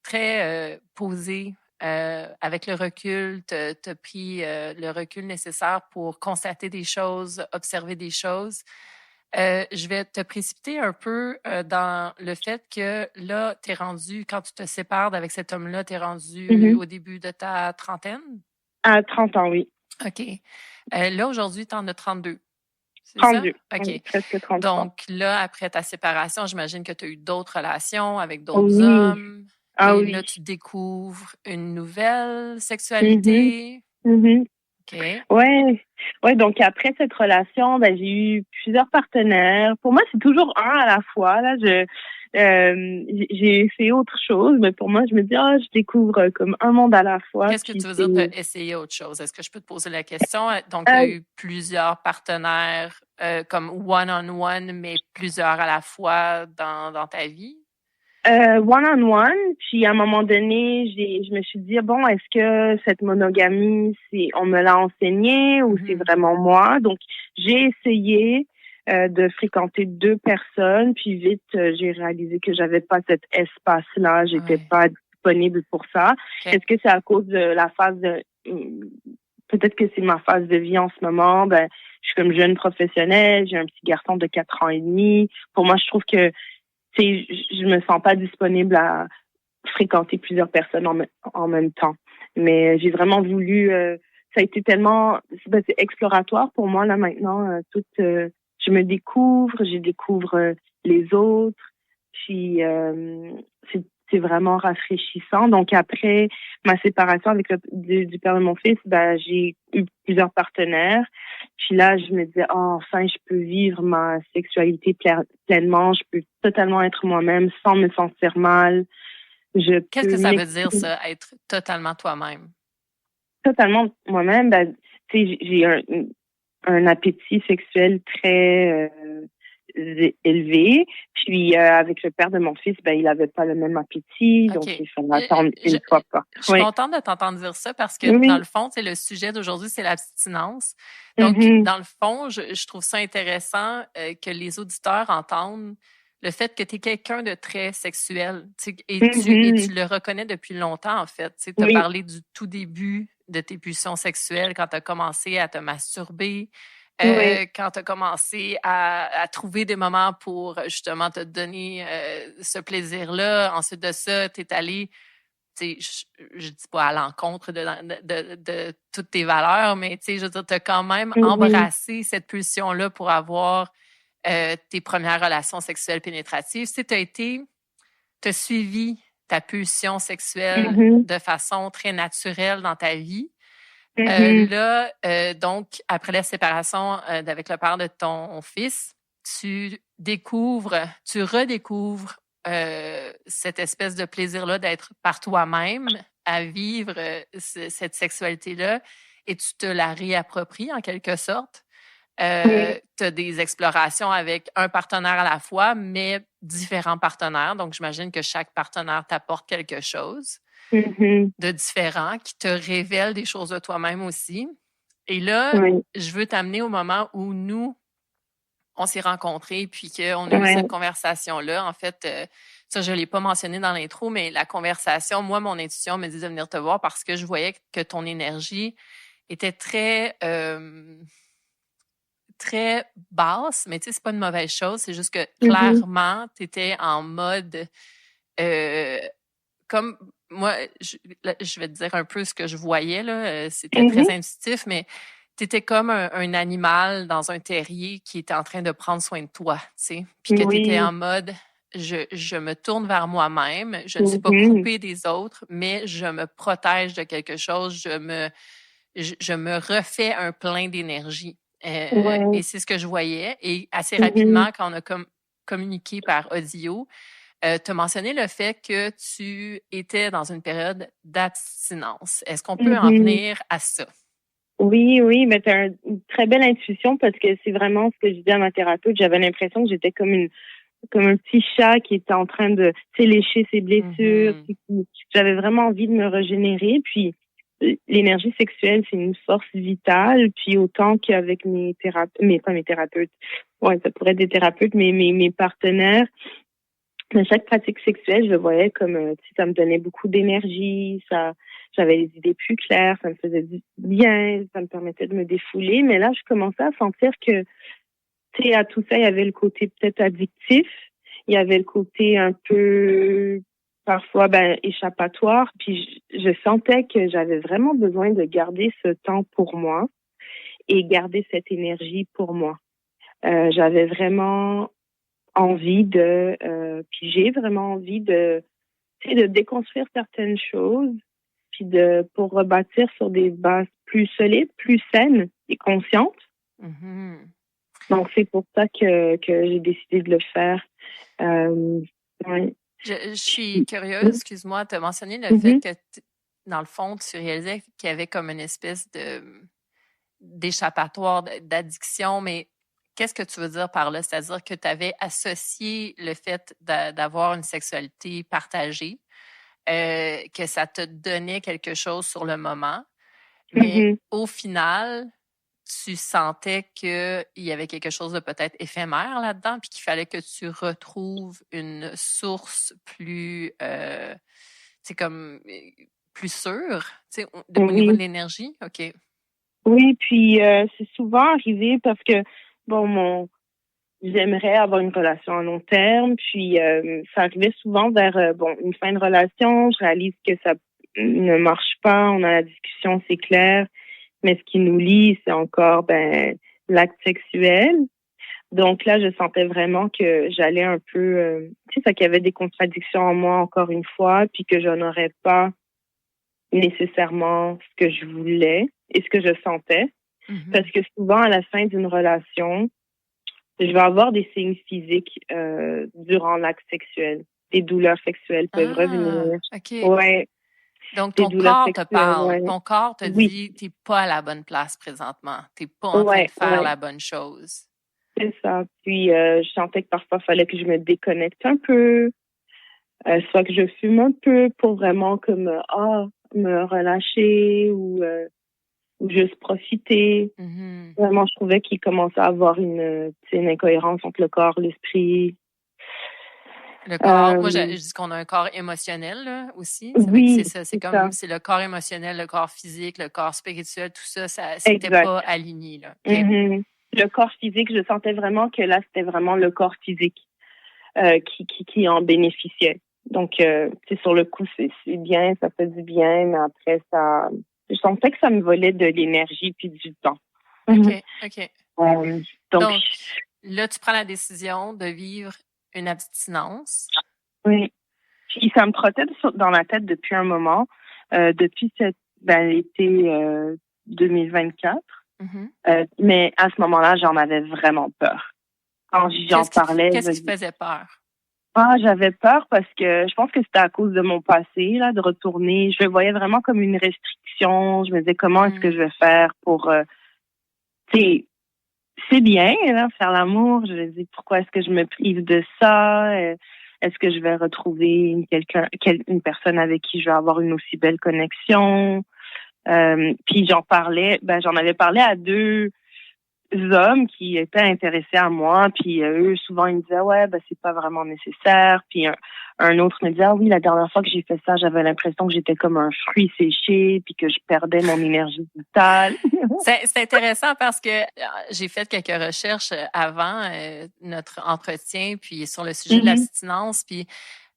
très posée. Avec le recul, tu as pris le recul nécessaire pour constater des choses, observer des choses. Je vais te précipiter un peu dans le fait que là, tu es rendu, quand tu te sépares avec cet homme-là, tu es rendu au début de ta trentaine? À 30 ans, oui. OK. Là, aujourd'hui, tu en as 32. c'est ça? 32. OK. Presque 33. Donc là, après ta séparation, j'imagine que tu as eu d'autres relations avec d'autres Oui. hommes. Ah Et oui. là, tu découvres une nouvelle Mhm. sexualité. Mhm. OK. Ouais, ouais. Donc après cette relation, ben j'ai eu plusieurs partenaires. Pour moi, c'est toujours un à la fois. Là, j'ai fait autre chose, mais pour moi, je me dis je découvre comme un monde à la fois. Qu'est-ce que Puis tu veux c'est dire de essayer autre chose? Est-ce que je peux te poser la question? Donc, tu as eu plusieurs partenaires comme one-on-one, mais plusieurs à la fois dans ta vie? one-on-one. Puis à un moment donné, je me suis dit bon, est-ce que cette monogamie, on me l'a enseigné ou c'est vraiment moi? Donc j'ai essayé de fréquenter deux personnes, puis vite j'ai réalisé que j'avais pas cet espace-là, j'étais pas disponible pour ça. Okay. Est-ce que c'est à cause de la phase de peut-être que c'est ma phase de vie en ce moment? Ben, je suis comme jeune professionnelle, j'ai un petit garçon de 4 ans et demi. Pour moi, je trouve que je me sens pas disponible à fréquenter plusieurs personnes en même temps. Mais j'ai vraiment voulu, ça a été tellement, c'est exploratoire pour moi là maintenant. Je me découvre, je découvre les autres, puis c'est vraiment rafraîchissant. Donc après ma séparation avec du père de mon fils, ben j'ai eu plusieurs partenaires. Puis là, je me disais, enfin, je peux vivre ma sexualité pleinement, je peux totalement être moi-même sans me sentir mal. Qu'est-ce que ça veut dire, ça, être totalement toi-même? Totalement moi-même, ben, tu sais, j'ai un appétit sexuel très élevé. Puis avec le père de mon fils, ben il avait pas le même appétit, donc il fallait attendre une fois par. Je suis contente de t'entendre dire ça parce que dans le fond, le sujet d'aujourd'hui, c'est l'abstinence. Donc, dans le fond, je trouve ça intéressant que les auditeurs entendent le fait que tu es quelqu'un de très sexuel et tu le reconnais depuis longtemps, en fait. Tu as parlé du tout début de tes pulsions sexuelles quand tu as commencé à te masturber. Quand tu as commencé à trouver des moments pour justement te donner ce plaisir-là. Ensuite de ça, tu es allé, je dis pas à l'encontre de toutes tes valeurs, mais je veux dire, tu as quand même embrassé cette pulsion-là pour avoir tes premières relations sexuelles pénétratives. Tu as suivi ta pulsion sexuelle de façon très naturelle dans ta vie. Donc, après la séparation avec le père de ton fils, tu redécouvres cette espèce de plaisir-là d'être par toi-même, à vivre cette sexualité-là, et tu te la réappropries en quelque sorte. Tu as des explorations avec un partenaire à la fois, mais différents partenaires. Donc, j'imagine que chaque partenaire t'apporte quelque chose de différent, qui te révèle des choses de toi-même aussi. Et là, je veux t'amener au moment où nous, on s'est rencontrés, puis qu'on a eu cette conversation-là. En fait, ça, je ne l'ai pas mentionné dans l'intro, mais la conversation, moi, mon intuition me dit de venir te voir parce que je voyais que ton énergie était très basse, mais tu sais, c'est pas une mauvaise chose. C'est juste que clairement, tu étais en mode comme moi, je vais te dire un peu ce que je voyais, là. C'était très intuitif, mais tu étais comme un animal dans un terrier qui était en train de prendre soin de toi, tu sais. Puis que tu étais en mode, je me tourne vers moi-même, je ne suis pas coupée des autres, mais je me protège de quelque chose, je me refais un plein d'énergie. Et c'est ce que je voyais. Et assez rapidement, quand on a communiqué par audio, tu as mentionné le fait que tu étais dans une période d'abstinence. Est-ce qu'on peut en venir à ça? Oui, mais tu as une très belle intuition parce que c'est vraiment ce que je disais à ma thérapeute. J'avais l'impression que j'étais comme un petit chat qui était en train de lécher ses blessures. J'avais vraiment envie de me régénérer. Puis l'énergie sexuelle, c'est une force vitale. Puis autant qu'avec mes thérapeutes, pas mes thérapeutes, ça pourrait être des thérapeutes, mais mes partenaires, dans chaque pratique sexuelle, je le voyais comme ça me donnait beaucoup d'énergie, j'avais les idées plus claires, ça me faisait du bien, ça me permettait de me défouler. Mais là, je commençais à sentir que, tu sais, à tout ça, il y avait le côté peut-être addictif, il y avait le côté un peu parfois échappatoire. Puis je sentais que j'avais vraiment besoin de garder ce temps pour moi et garder cette énergie pour moi. J'avais vraiment envie puis j'ai vraiment envie de déconstruire certaines choses, puis pour rebâtir sur des bases plus solides, plus saines et conscientes. Mhm. Donc, c'est pour ça que j'ai décidé de le faire. Ouais. Je suis curieuse, excuse-moi, tu as mentionné le fait Mhm. que, dans le fond, tu réalisais qu'il y avait comme une espèce d'échappatoire, d'addiction, mais qu'est-ce que tu veux dire par là? C'est-à-dire que tu avais associé le fait d'avoir une sexualité partagée, que ça te donnait quelque chose sur le moment, mais Mhm. au final, tu sentais qu'il y avait quelque chose de peut-être éphémère là-dedans, puis qu'il fallait que tu retrouves une source plus, comme, plus sûre, au niveau de Oui. l'énergie? OK. Oui, puis c'est souvent arrivé parce que, bon, j'aimerais avoir une relation à long terme, puis ça arrivait souvent vers, une fin de relation, je réalise que ça ne marche pas, on a la discussion, c'est clair, mais ce qui nous lie, c'est encore, l'acte sexuel. Donc là, je sentais vraiment que j'allais un peu, qu'il y avait des contradictions en moi encore une fois, puis que je n'aurais pas nécessairement ce que je voulais et ce que je sentais. Parce Mhm. que souvent, à la fin d'une relation, je vais avoir des signes physiques durant l'acte sexuel. Des douleurs sexuelles peuvent Ah, revenir. OK. Ouais, Donc, des ton douleurs corps te sexuelles, parle. ouais. Ton corps te Oui, dit, t'es pas à la bonne place présentement. T'es pas en train de ouais, faire ouais, la bonne chose. c'est ça. Puis, je sentais que parfois, il fallait que je me déconnecte un peu, soit que je fume un peu pour vraiment comme, me relâcher ou juste profiter. Mhm. Vraiment, je trouvais qu'il commençait à avoir une incohérence entre le corps, l'esprit. Le corps, moi, je Euh, dis qu'on a un corps émotionnel, là, aussi. C'est vrai que c'est oui, ça. C'est c'est ça. comme, c'est le corps émotionnel, le corps physique, le corps spirituel, tout ça, c'était Exact. pas aligné, là. OK. Mhm. Le corps physique, je sentais vraiment que là, c'était vraiment le corps physique qui en bénéficiait. Donc, sur le coup, c'est bien, ça fait du bien, mais après, je sentais que ça me volait de l'énergie puis du temps. Mhm. OK. OK. Donc, Donc, là, tu prends la décision de vivre une abstinence. oui. Puis ça me trottait dans la tête depuis un moment, depuis l'été 2024. Mhm. Mais à ce moment-là, j'en avais vraiment peur. Quand j'en parlais, Qu'est-ce qui te faisait peur? j'avais peur parce que je pense que c'était à cause de mon passé, là, de retourner. Je le voyais vraiment comme une restriction. Je me disais, comment est-ce que je Mhm. vais faire pour, tu sais, c'est bien, là, faire l'amour. Je me dis, pourquoi est-ce que je me prive de ça? Est-ce que je vais retrouver une personne avec qui je vais avoir une aussi belle connexion? Puis j'en avais parlé à deux hommes qui étaient intéressés à moi, puis eux souvent ils me disaient ouais c'est pas vraiment nécessaire, puis un autre me disait ah oui, la dernière fois que j'ai fait ça j'avais l'impression que j'étais comme un fruit séché puis que je perdais mon énergie vitale. C'est intéressant parce que j'ai fait quelques recherches avant notre entretien, puis sur le sujet de Mhm. l'abstinence, puis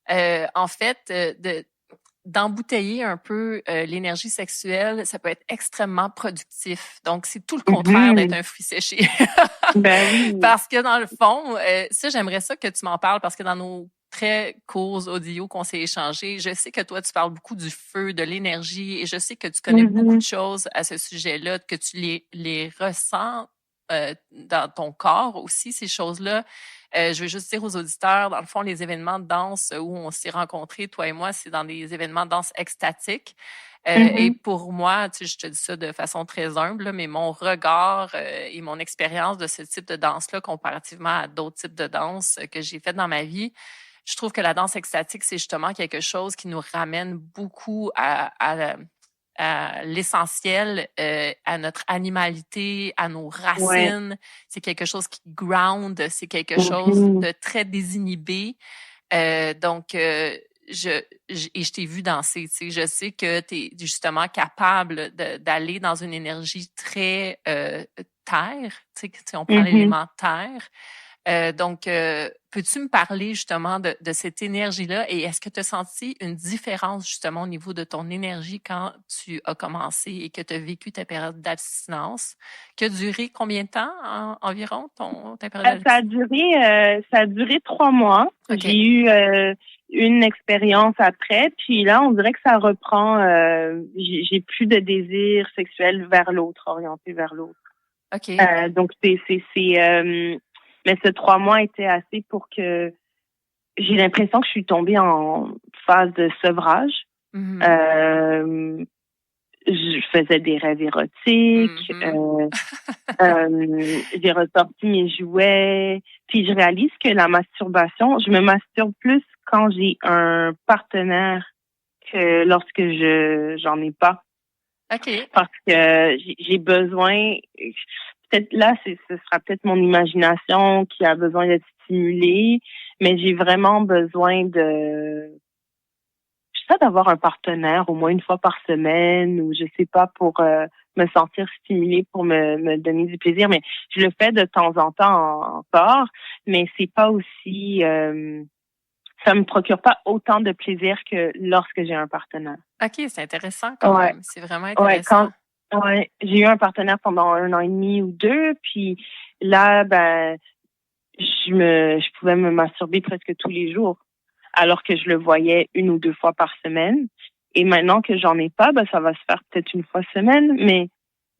en fait, d'embouteiller un peu l'énergie sexuelle, ça peut être extrêmement productif. Donc, c'est tout le contraire d'être Mhm. un fruit séché. Ben oui. Parce que dans le fond, ça, j'aimerais ça que tu m'en parles parce que dans nos très courts audio qu'on s'est échangés, je sais que toi, tu parles beaucoup du feu, de l'énergie, et je sais que tu connais beaucoup de Mhm. choses à ce sujet-là, que tu les ressens dans ton corps aussi, ces choses-là. Je veux juste dire aux auditeurs, dans le fond, les événements de danse où on s'est rencontrés, toi et moi, c'est dans des événements de danse extatiques. Et Mhm. pour moi, tu sais, je te dis ça de façon très humble, là, mais mon regard et mon expérience de ce type de danse-là, comparativement à d'autres types de danse que j'ai faites dans ma vie, je trouve que la danse extatique, c'est justement quelque chose qui nous ramène beaucoup à l'essentiel, à notre animalité, à nos Ouais. racines. C'est quelque chose qui ground, c'est quelque chose Mhm. de très désinhibé. Donc, et je t'ai vu danser, tu sais, je sais que tu es justement capable d'aller dans une énergie très terre, tu sais, on prend Mhm. l'élément terre. Donc, peux-tu me parler justement de cette énergie-là et est-ce que tu as senti une différence justement au niveau de ton énergie quand tu as commencé et que tu as vécu ta période d'abstinence, qui a duré combien de temps environ ta période d'abstinence? Ça a duré 3 mois. Okay. J'ai eu une expérience après, puis là, on dirait que ça reprend. J'ai plus de désir sexuel vers l'autre, orienté vers l'autre. OK. Donc, mais ce 3 mois était assez pour que j'ai l'impression que je suis tombée en phase de sevrage. Mm-hmm. Je faisais des rêves érotiques. J'ai ressorti mes jouets. Puis je réalise que la masturbation, je me masturbe plus quand j'ai un partenaire que lorsque j'en ai pas. OK. Parce que j'ai besoin, peut-être là, ce sera peut-être mon imagination qui a besoin d'être stimulée, mais j'ai vraiment besoin d'avoir un partenaire au moins une fois par semaine ou je sais pas pour me sentir stimulée pour me donner du plaisir. Mais je le fais de temps en temps encore, mais c'est pas aussi ça me procure pas autant de plaisir que lorsque j'ai un partenaire. OK, c'est intéressant quand même. C'est vraiment intéressant. J'ai eu un partenaire pendant 1 an et demi ou 2, puis là, je pouvais me masturber presque tous les jours, alors que je le voyais 1 ou 2 fois par semaine. Et maintenant que j'en ai pas, ça va se faire peut-être 1 fois semaine, mais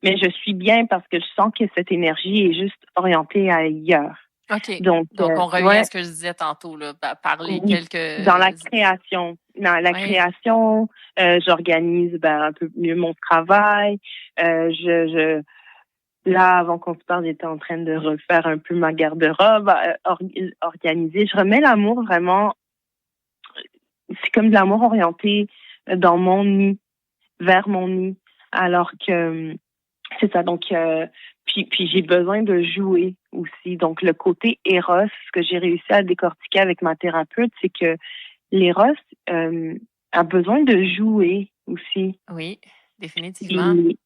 je suis bien parce que je sens que cette énergie est juste orientée ailleurs. OK. Donc on revient à ce que je disais tantôt, là, parler quelques... Dans la création. Création, j'organise un peu mieux mon travail. Là, avant qu'on se parle, j'étais en train de refaire un peu ma garde-robe, organiser. Je remets l'amour vraiment... C'est comme de l'amour orienté dans mon nid, vers mon nid. Alors que c'est ça. Donc, puis j'ai besoin de jouer aussi. Donc, le côté Eros, ce que j'ai réussi à décortiquer avec ma thérapeute, c'est que l'Eros a besoin de jouer aussi. Oui, définitivement. Et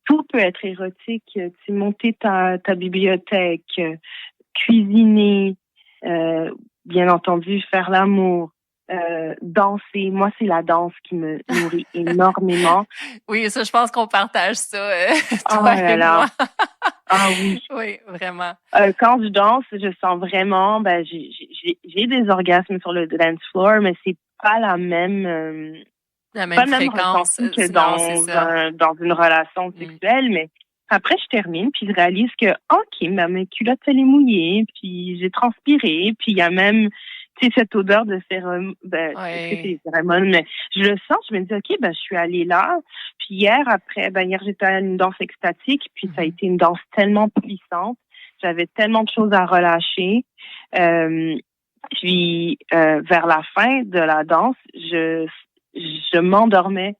tout peut être érotique. Tu monter ta bibliothèque, cuisiner, bien entendu, faire l'amour. Danser. Moi, c'est la danse qui me nourrit énormément. Oui, ça, je pense qu'on partage ça, toi et moi. Ah oui. Oui, vraiment. Quand je danse, je sens vraiment, j'ai des orgasmes sur le dance floor, mais c'est pas la même fréquence que dans une relation sexuelle, mais après, je termine, puis je réalise que, OK, mes culottes, elle est mouillée, puis j'ai transpiré, puis il y a même, tu sais, cette odeur de cérémonie, c'est cérémonie, mais je le sens, je me dis, OK, je suis allée là, puis hier, j'étais à une danse extatique, puis ça a été une danse tellement puissante, j'avais tellement de choses à relâcher, puis vers la fin de la danse, je m'endormais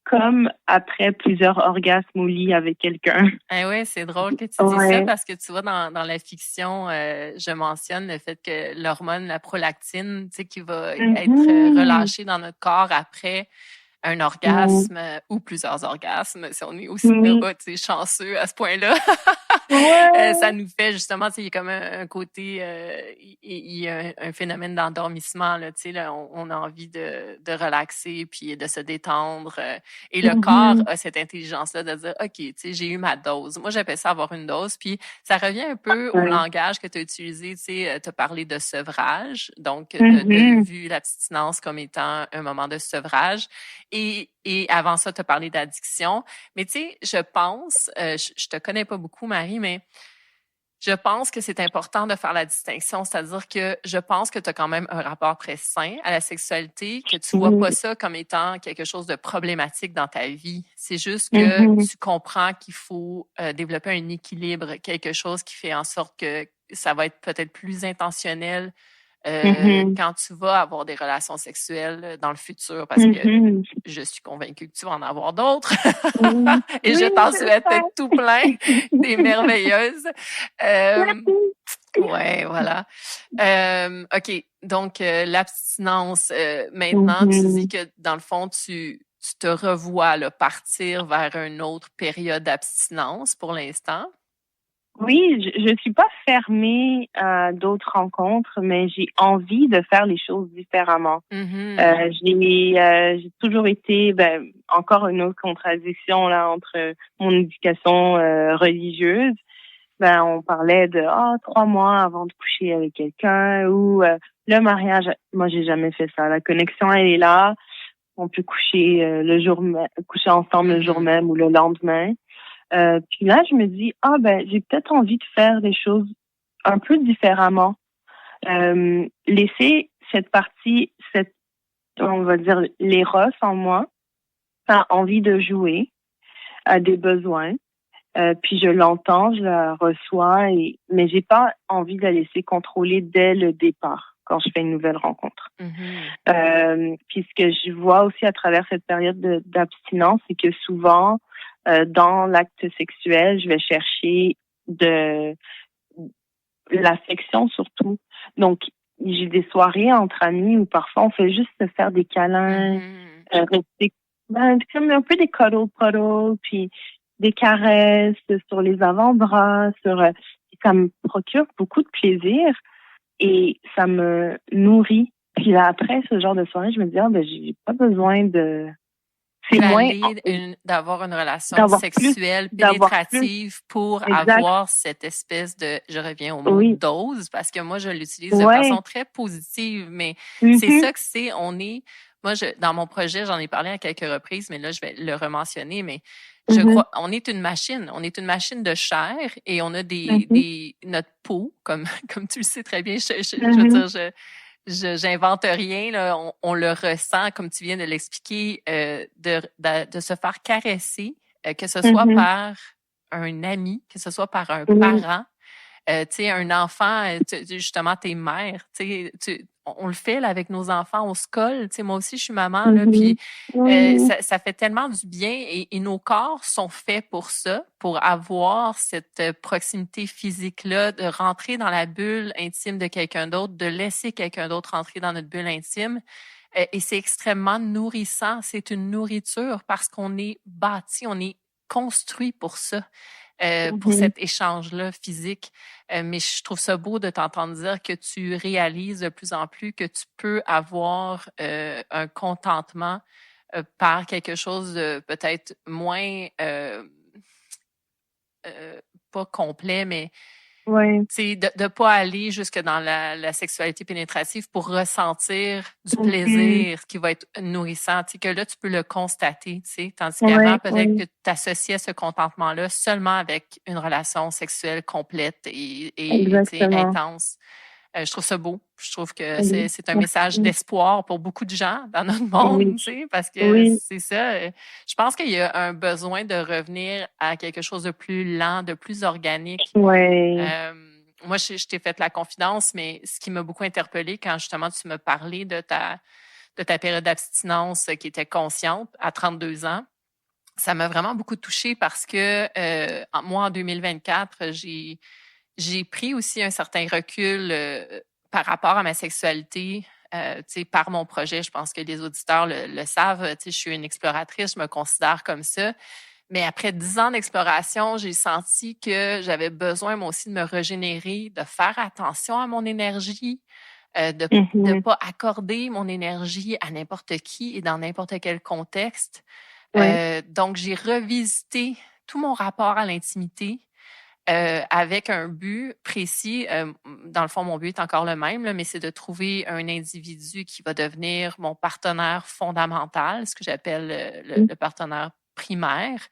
comme après plusieurs orgasmes au lit avec quelqu'un. Ah oui, c'est drôle que tu dises ça parce que tu vois, dans la fiction, je mentionne le fait que l'hormone, la prolactine, tu sais, qui va être relâchée dans notre corps après un orgasme ou plusieurs orgasmes, si on est aussi chanceux à ce point-là. Ça nous fait justement, il y a comme un côté, il y a un phénomène d'endormissement, là, on a envie de relaxer puis de se détendre. Et le corps a cette intelligence-là de dire, OK, j'ai eu ma dose. Moi, j'appelle ça avoir une dose. Puis ça revient un peu au langage que tu as utilisé, tu as parlé de sevrage. Donc, tu as vu l'abstinence comme étant un moment de sevrage. Et avant ça, tu as parlé d'addiction. Mais tu sais, je pense, je te connais pas beaucoup, Marie, mais je pense que c'est important de faire la distinction. C'est-à-dire que je pense que tu as quand même un rapport très sain à la sexualité, que tu vois pas ça comme étant quelque chose de problématique dans ta vie. C'est juste que tu comprends qu'il faut développer un équilibre, quelque chose qui fait en sorte que ça va être peut-être plus intentionnel quand tu vas avoir des relations sexuelles dans le futur, parce que je suis convaincue que tu vas en avoir d'autres. Et je t'en souhaite tout plein, des merveilleuses. Ouais, voilà. OK, donc l'abstinence, maintenant, tu dis que dans le fond, tu te revois là, partir vers une autre période d'abstinence pour l'instant. Oui, je suis pas fermée à d'autres rencontres, mais j'ai envie de faire les choses différemment. Mhm. J'ai toujours été, encore une autre contradiction là entre mon éducation religieuse. On parlait de 3 mois avant de coucher avec quelqu'un ou le mariage. Moi, j'ai jamais fait ça. La connexion, elle est là. On peut coucher coucher ensemble le jour Mhm. même ou le lendemain. Puis là, je me dis j'ai peut-être envie de faire des choses un peu différemment. Laisser cette partie, on va dire l'éros en moi, a envie de jouer, a des besoins. Puis je l'entends, je la reçois, mais j'ai pas envie de la laisser contrôler dès le départ quand je fais une nouvelle rencontre. Mhm. Puis ce que je vois aussi à travers cette période d'abstinence, c'est que souvent, dans l'acte sexuel, je vais chercher de l'affection surtout. Donc, j'ai des soirées entre amis où parfois on fait juste se faire des câlins, Mhm. rester comme un peu des cuddle, puis des caresses sur les avant-bras, ça me procure beaucoup de plaisir et ça me nourrit. Puis là, après ce genre de soirée, je me dis, j'ai pas besoin de, c'est moins, D'avoir une relation d'avoir plus, sexuelle d'avoir plus. pénétrative pour Exact. avoir cette espèce de, je reviens au mot Oui. dose, parce que moi, je l'utilise de Ouais. façon très positive, mais c'est Mhm. ça que c'est, moi, dans mon projet, j'en ai parlé à quelques reprises, mais là, je vais le rementionner, mais je Mhm. crois, on est une machine de chair et on a Mhm. notre peau, comme, comme tu le sais très bien, je veux Mhm. dire, j'invente rien, là. On le ressent, comme tu viens de l'expliquer, de se faire caresser, que ce soit Mhm. par un ami, que ce soit par un Oui. parent, tu sais, un enfant, justement, tes mères, on le fait là, avec nos enfants, on se colle. Tu sais, moi aussi, je suis maman, là, puis Mhm. Oui. ça fait tellement du bien et nos corps sont faits pour ça, pour avoir cette proximité physique-là, de rentrer dans la bulle intime de quelqu'un d'autre, de laisser quelqu'un d'autre rentrer dans notre bulle intime. Et c'est extrêmement nourrissant. C'est une nourriture parce qu'on est bâti, on est construit pour ça, pour Mhm. cet échange-là physique. Mais je trouve ça beau de t'entendre dire que tu réalises de plus en plus que tu peux avoir un contentement par quelque chose de peut-être moins, pas complet, mais Ouais. de ne pas aller jusque dans la sexualité pénétrative pour ressentir du Mhm. plaisir qui va être nourrissant, que là, tu peux le constater, tandis qu'avant, Ouais. peut-être que Ouais. tu associais ce contentement-là seulement avec une relation sexuelle complète et Exactement. intense. Je trouve ça beau. Je trouve que Oui. c'est un message Merci. d'espoir pour beaucoup de gens dans notre Oui. monde, parce que Oui. c'est ça. Je pense qu'il y a un besoin de revenir à quelque chose de plus lent, de plus organique. Ouais. Moi, je t'ai fait la confidence, mais ce qui m'a beaucoup interpellée quand justement tu me parlais de ta période d'abstinence qui était consciente à 32 ans, ça m'a vraiment beaucoup touchée parce que moi, en 2024, j'ai pris aussi un certain recul par rapport à ma sexualité. Par mon projet, je pense que les auditeurs le savent. Je suis une exploratrice, je me considère comme ça. Mais après 10 ans d'exploration, j'ai senti que j'avais besoin, moi aussi, de me régénérer, de faire attention à mon énergie, de ne Mhm. pas accorder mon énergie à n'importe qui et dans n'importe quel contexte. Ouais. Donc, j'ai revisité tout mon rapport à l'intimité avec un but précis. Dans le fond, mon but est encore le même, là, mais c'est de trouver un individu qui va devenir mon partenaire fondamental, ce que j'appelle le partenaire primaire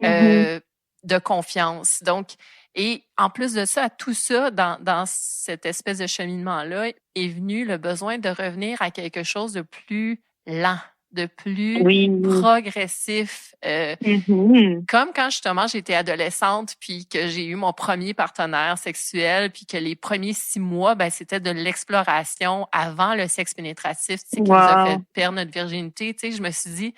Mhm. euh, de confiance. Donc, et en plus de ça, tout ça, dans cette espèce de cheminement-là, est venu le besoin de revenir à quelque chose de plus lent, de plus Oui. progressif. Mhm. Comme quand justement j'étais adolescente, puis que j'ai eu mon premier partenaire sexuel, puis que les premiers 6 mois, ben, c'était de l'exploration avant le sexe pénétratif, qui nous a fait Wow. perdre notre virginité. Je me suis dit,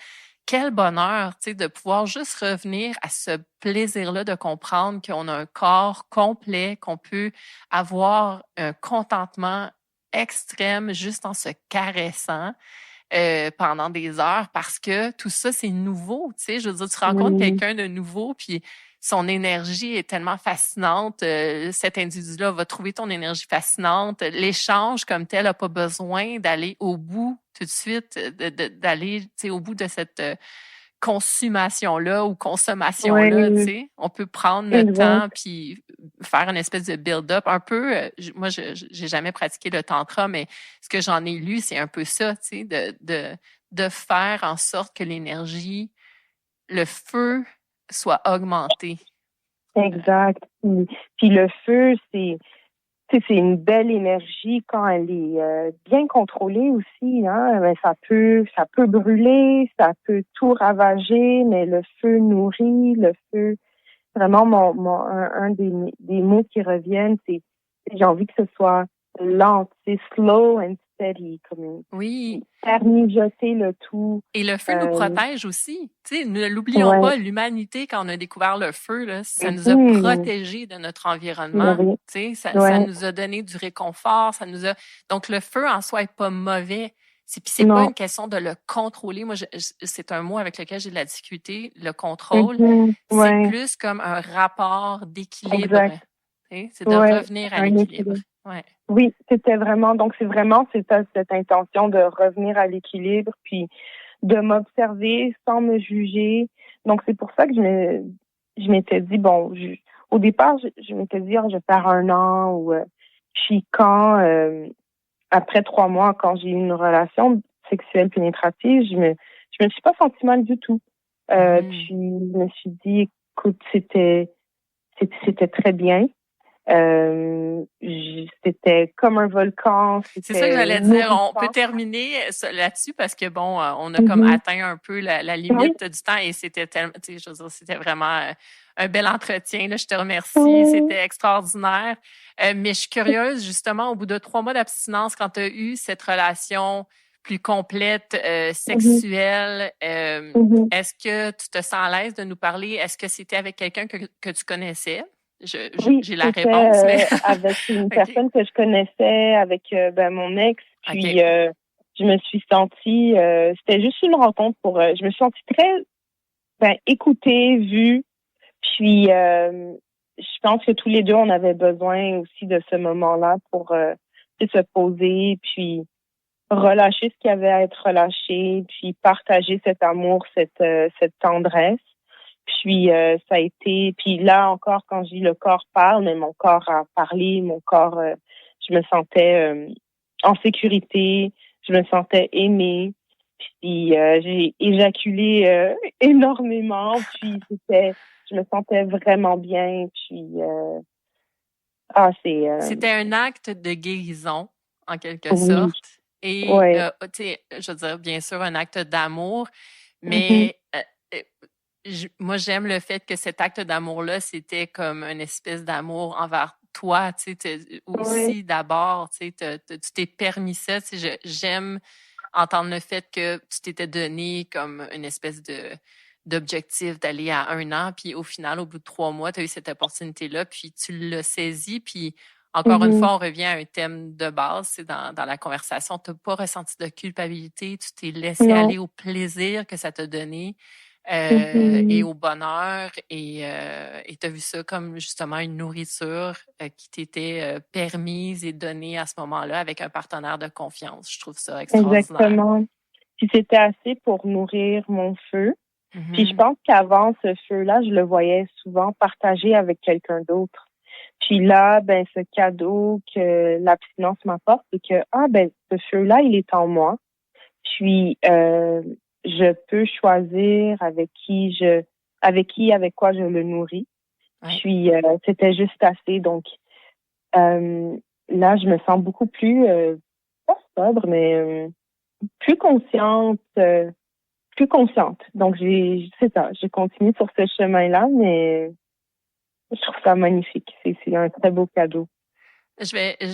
quel bonheur, de pouvoir juste revenir à ce plaisir-là de comprendre qu'on a un corps complet, qu'on peut avoir un contentement extrême juste en se caressant pendant des heures parce que tout ça, c'est nouveau. Je veux dire, tu rencontres Oui. quelqu'un de nouveau, puis son énergie est tellement fascinante. Cet individu-là va trouver ton énergie fascinante. L'échange comme tel n'a pas besoin d'aller au bout tout de suite, d'aller au bout de cette consommation-là ou consommation-là, tu Oui, sais. On peut prendre notre temps exact. puis faire une espèce de build-up. Un peu, moi, j'ai jamais pratiqué le tantra, mais ce que j'en ai lu, c'est un peu ça, tu sais, de faire en sorte que l'énergie, le feu soit augmenté. Exact. Puis le feu, tu sais, c'est une belle énergie quand elle est bien contrôlée aussi, hein. Ben, ça peut brûler, ça peut tout ravager, mais le feu nourrit, le feu. Vraiment, un des mots qui reviennent, c'est j'ai envie que ce soit lent, c'est slow and steady, comme Oui. faire mijoter le tout. Et le feu nous Euh, protège aussi. Tu sais, ne l'oublions ouais. pas, l'humanité, quand on a découvert le feu, là, ça nous a Mhm. protégés de notre environnement. Oui. Tu sais, ça Ouais. nous a donné du réconfort, ça nous a. Donc le feu en soi est pas mauvais. Puis c'est pas Non. une question de le contrôler. Moi, c'est un mot avec lequel j'ai de la difficulté. Le contrôle, Mhm. c'est Ouais. plus comme un rapport d'équilibre. Exact. Tu sais, c'est de Ouais. revenir à Un l'équilibre. équilibre. Ouais. Oui, c'était vraiment, donc c'est vraiment cette intention de revenir à l'équilibre, puis de m'observer sans me juger. Donc c'est pour ça que je m'étais dit, bon, au départ, je m'étais dit, ah, je vais faire 1 an, ou puis quand, après 3 mois, quand j'ai eu une relation sexuelle pénétrative, je me suis pas sentie mal du tout. Mhm. Puis je me suis dit, écoute, c'était très bien. C'était comme un volcan, C'est ça que c'était j'allais dire. On peut nourrissant. terminer là-dessus parce que bon, on a comme Mhm. atteint un peu la Oui. limite du temps et c'était tellement, tu sais, je veux dire, c'était vraiment un bel entretien. Là, je te remercie, Oui. c'était extraordinaire. Mais je suis curieuse justement, au bout de 3 mois d'abstinence, quand tu as eu cette relation plus complète, Mhm. sexuelle, Mhm. est-ce que tu te sens à l'aise de nous parler? Est-ce que c'était avec quelqu'un que tu connaissais? Oui, J'ai la c'était réponse, mais avec une OK. personne que je connaissais, avec ben, mon ex, OK. puis je me suis sentie, c'était juste une rencontre je me suis sentie très ben, écoutée, vue, puis je pense que tous les deux, on avait besoin aussi de ce moment-là pour se poser, puis relâcher ce qui avait à être relâché, puis partager cet amour, cette tendresse. Puis ça a été, puis là encore quand je dis le corps parle, mais mon corps a parlé, mon corps, je me sentais en sécurité, je me sentais aimée, puis j'ai éjaculé énormément, puis je me sentais vraiment bien, puis c'est C'était un acte de guérison, en quelque oui, sorte. Et, ouais, tu sais, je veux dire, bien sûr, un acte d'amour, mhm, mais euh, moi, j'aime le fait que cet acte d'amour-là, c'était comme une espèce d'amour envers toi, tu sais, ouais, aussi d'abord, tu sais, tu t'es permis ça, tu sais, j'aime entendre le fait que tu t'étais donné comme une espèce d'objectif d'aller à 1 an, puis au final, au bout de 3 mois, tu as eu cette opportunité-là, puis tu l'as saisi, puis encore une mhm, fois, on revient à un thème de base, c'est dans la conversation, tu n'as pas ressenti de culpabilité, tu t'es laissé non, aller au plaisir que ça t'a donné et mhm, au bonheur, et tu as vu ça comme justement une nourriture qui t'était permise et donnée à ce moment-là avec un partenaire de confiance. Je trouve ça extraordinaire. exactement. Puis c'était assez pour nourrir mon feu. Puis je Mhm. pense qu'avant ce feu-là, je le voyais souvent partagé avec quelqu'un d'autre. Puis là, ben ce cadeau que l'abstinence m'apporte, c'est que ben ce feu-là, il est en moi. Puis je peux choisir avec quoi je le nourris. Ouais. Puis c'était juste assez. Donc euh, là, je me sens beaucoup plus pas sobre, mais plus consciente. Plus consciente. Donc, c'est ça, j'ai continué sur ce chemin-là, mais je trouve ça magnifique. C'est un très beau cadeau. Je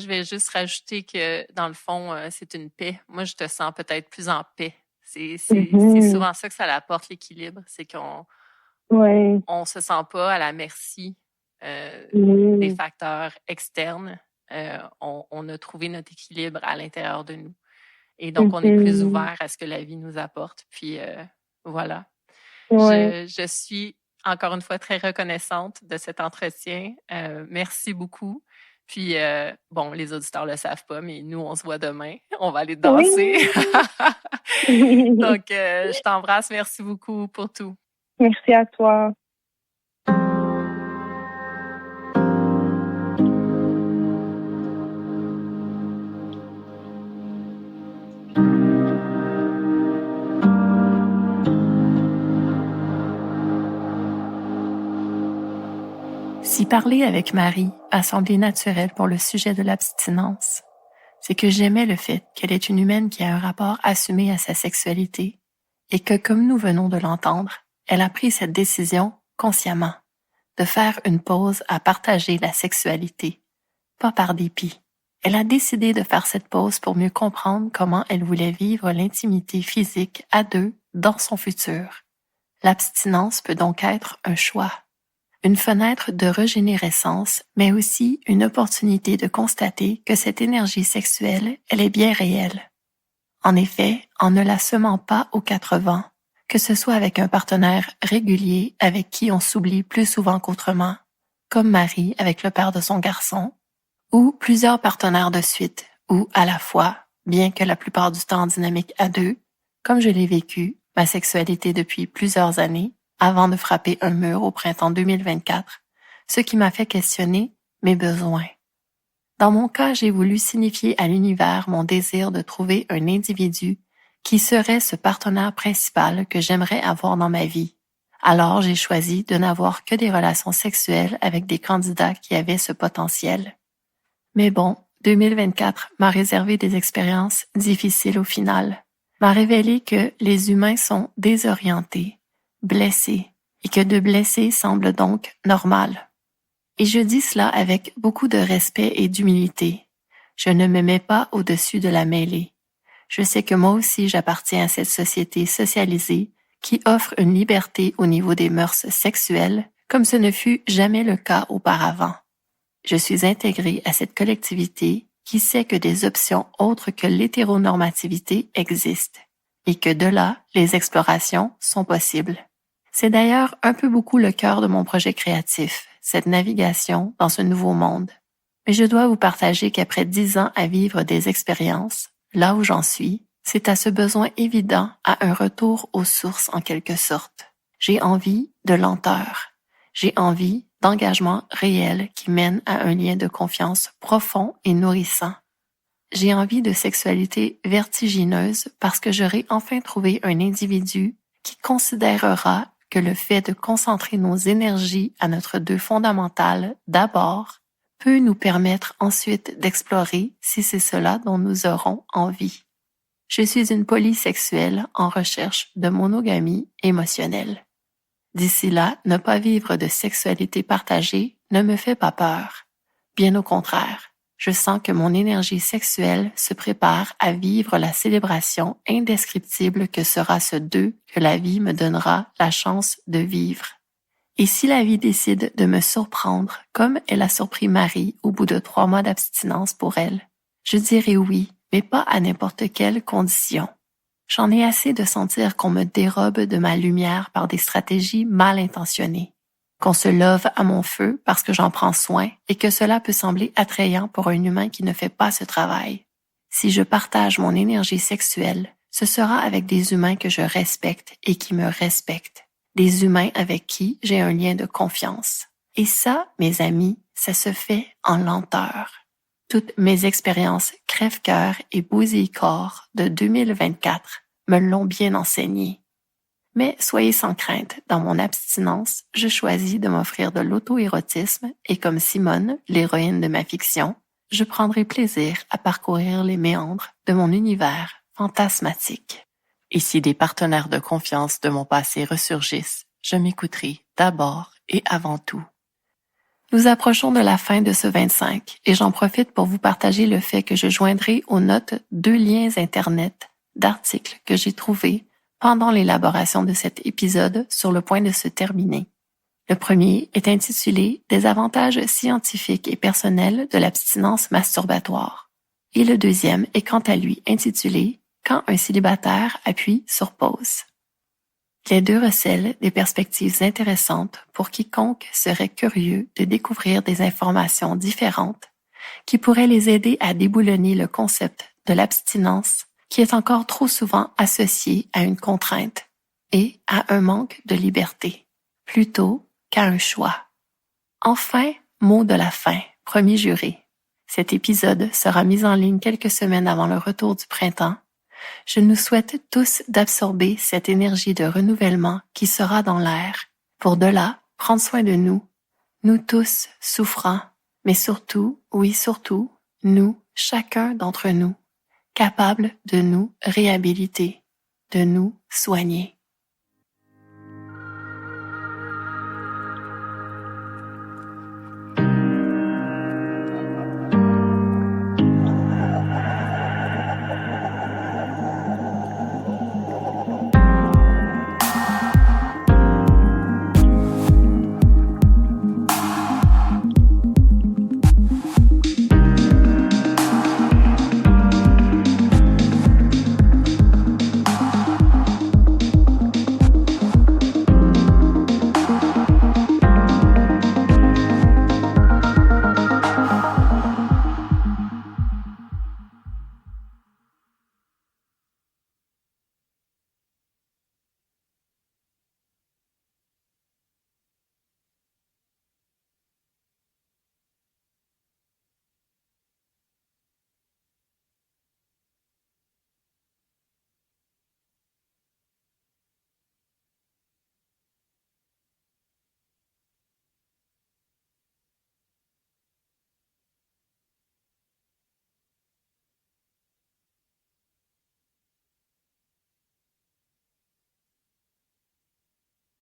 vais juste rajouter que dans le fond, c'est une paix. Moi, je te sens peut-être plus en paix. C'est Mhm. souvent ça que ça apporte l'équilibre, c'est qu'on Ouais. on se sent pas à la merci des Mhm. facteurs externes. On a trouvé notre équilibre à l'intérieur de nous. Et donc, on est plus Mhm. ouvert à ce que la vie nous apporte. Puis voilà. Ouais. Je suis encore une fois très reconnaissante de cet entretien. Merci beaucoup. Puis, bon, les auditeurs le savent pas, mais nous, on se voit demain. On va aller danser. Oui. Donc, je t'embrasse. Merci beaucoup pour tout. Merci à toi. Si parler avec Marie a semblé naturel pour le sujet de l'abstinence, c'est que j'aimais le fait qu'elle est une humaine qui a un rapport assumé à sa sexualité et que, comme nous venons de l'entendre, elle a pris cette décision consciemment de faire une pause à partager la sexualité, pas par dépit. Elle a décidé de faire cette pause pour mieux comprendre comment elle voulait vivre l'intimité physique à deux dans son futur. L'abstinence peut donc être un choix, une fenêtre de régénérescence, mais aussi une opportunité de constater que cette énergie sexuelle, elle est bien réelle. En effet, en ne la semant pas aux quatre vents, que ce soit avec un partenaire régulier avec qui on s'oublie plus souvent qu'autrement, comme Marie avec le père de son garçon, ou plusieurs partenaires de suite, ou à la fois, bien que la plupart du temps dynamique à deux, comme je l'ai vécu, ma sexualité depuis plusieurs années, avant de frapper un mur au printemps 2024, ce qui m'a fait questionner mes besoins. Dans mon cas, j'ai voulu signifier à l'univers mon désir de trouver un individu qui serait ce partenaire principal que j'aimerais avoir dans ma vie. Alors, j'ai choisi de n'avoir que des relations sexuelles avec des candidats qui avaient ce potentiel. Mais bon, 2024 m'a réservé des expériences difficiles au final, m'a révélé que les humains sont désorientés, blessés, et que de blesser semble donc normal. Et je dis cela avec beaucoup de respect et d'humilité. Je ne me mets pas au-dessus de la mêlée. Je sais que moi aussi j'appartiens à cette société socialisée qui offre une liberté au niveau des mœurs sexuelles comme ce ne fut jamais le cas auparavant. Je suis intégrée à cette collectivité qui sait que des options autres que l'hétéronormativité existent et que de là, les explorations sont possibles. C'est d'ailleurs un peu beaucoup le cœur de mon projet créatif, cette navigation dans ce nouveau monde. Mais je dois vous partager qu'après 10 ans à vivre des expériences, là où j'en suis, c'est à ce besoin évident à un retour aux sources en quelque sorte. J'ai envie de lenteur. J'ai envie d'engagement réel qui mène à un lien de confiance profond et nourrissant. J'ai envie de sexualité vertigineuse parce que j'aurai enfin trouvé un individu qui considérera que le fait de concentrer nos énergies à notre deux fondamentales d'abord peut nous permettre ensuite d'explorer si c'est cela dont nous aurons envie. Je suis une polysexuelle en recherche de monogamie émotionnelle. D'ici là, ne pas vivre de sexualité partagée ne me fait pas peur. Bien au contraire, je sens que mon énergie sexuelle se prépare à vivre la célébration indescriptible que sera ce deux que la vie me donnera la chance de vivre. Et si la vie décide de me surprendre comme elle a surpris Marie au bout de 3 mois d'abstinence pour elle, je dirai oui, mais pas à n'importe quelle condition. J'en ai assez de sentir qu'on me dérobe de ma lumière par des stratégies mal intentionnées, qu'on se love à mon feu parce que j'en prends soin et que cela peut sembler attrayant pour un humain qui ne fait pas ce travail. Si je partage mon énergie sexuelle, ce sera avec des humains que je respecte et qui me respectent, des humains avec qui j'ai un lien de confiance. Et ça, mes amis, ça se fait en lenteur. Toutes mes expériences crève-cœur et bousille-corps de 2024 me l'ont bien enseigné. Mais soyez sans crainte, dans mon abstinence, je choisis de m'offrir de l'auto-érotisme et comme Simone, l'héroïne de ma fiction, je prendrai plaisir à parcourir les méandres de mon univers fantasmatique. Et si des partenaires de confiance de mon passé ressurgissent, je m'écouterai d'abord et avant tout. Nous approchons de la fin de ce 25 et j'en profite pour vous partager le fait que je joindrai aux notes 2 liens Internet d'articles que j'ai trouvés pendant l'élaboration de cet épisode sur le point de se terminer. Le premier est intitulé « Des avantages scientifiques et personnels de l'abstinence masturbatoire » et le deuxième est quant à lui intitulé « Quand un célibataire appuie sur pause ». Les deux recèlent des perspectives intéressantes pour quiconque serait curieux de découvrir des informations différentes qui pourraient les aider à déboulonner le concept de l'abstinence qui est encore trop souvent associé à une contrainte et à un manque de liberté, plutôt qu'à un choix. Enfin, mot de la fin, premier juré. Cet épisode sera mis en ligne quelques semaines avant le retour du printemps. Je nous souhaite tous d'absorber cette énergie de renouvellement qui sera dans l'air, pour de là prendre soin de nous, nous tous souffrants, mais surtout, oui surtout, nous, chacun d'entre nous, capables de nous réhabiliter, de nous soigner.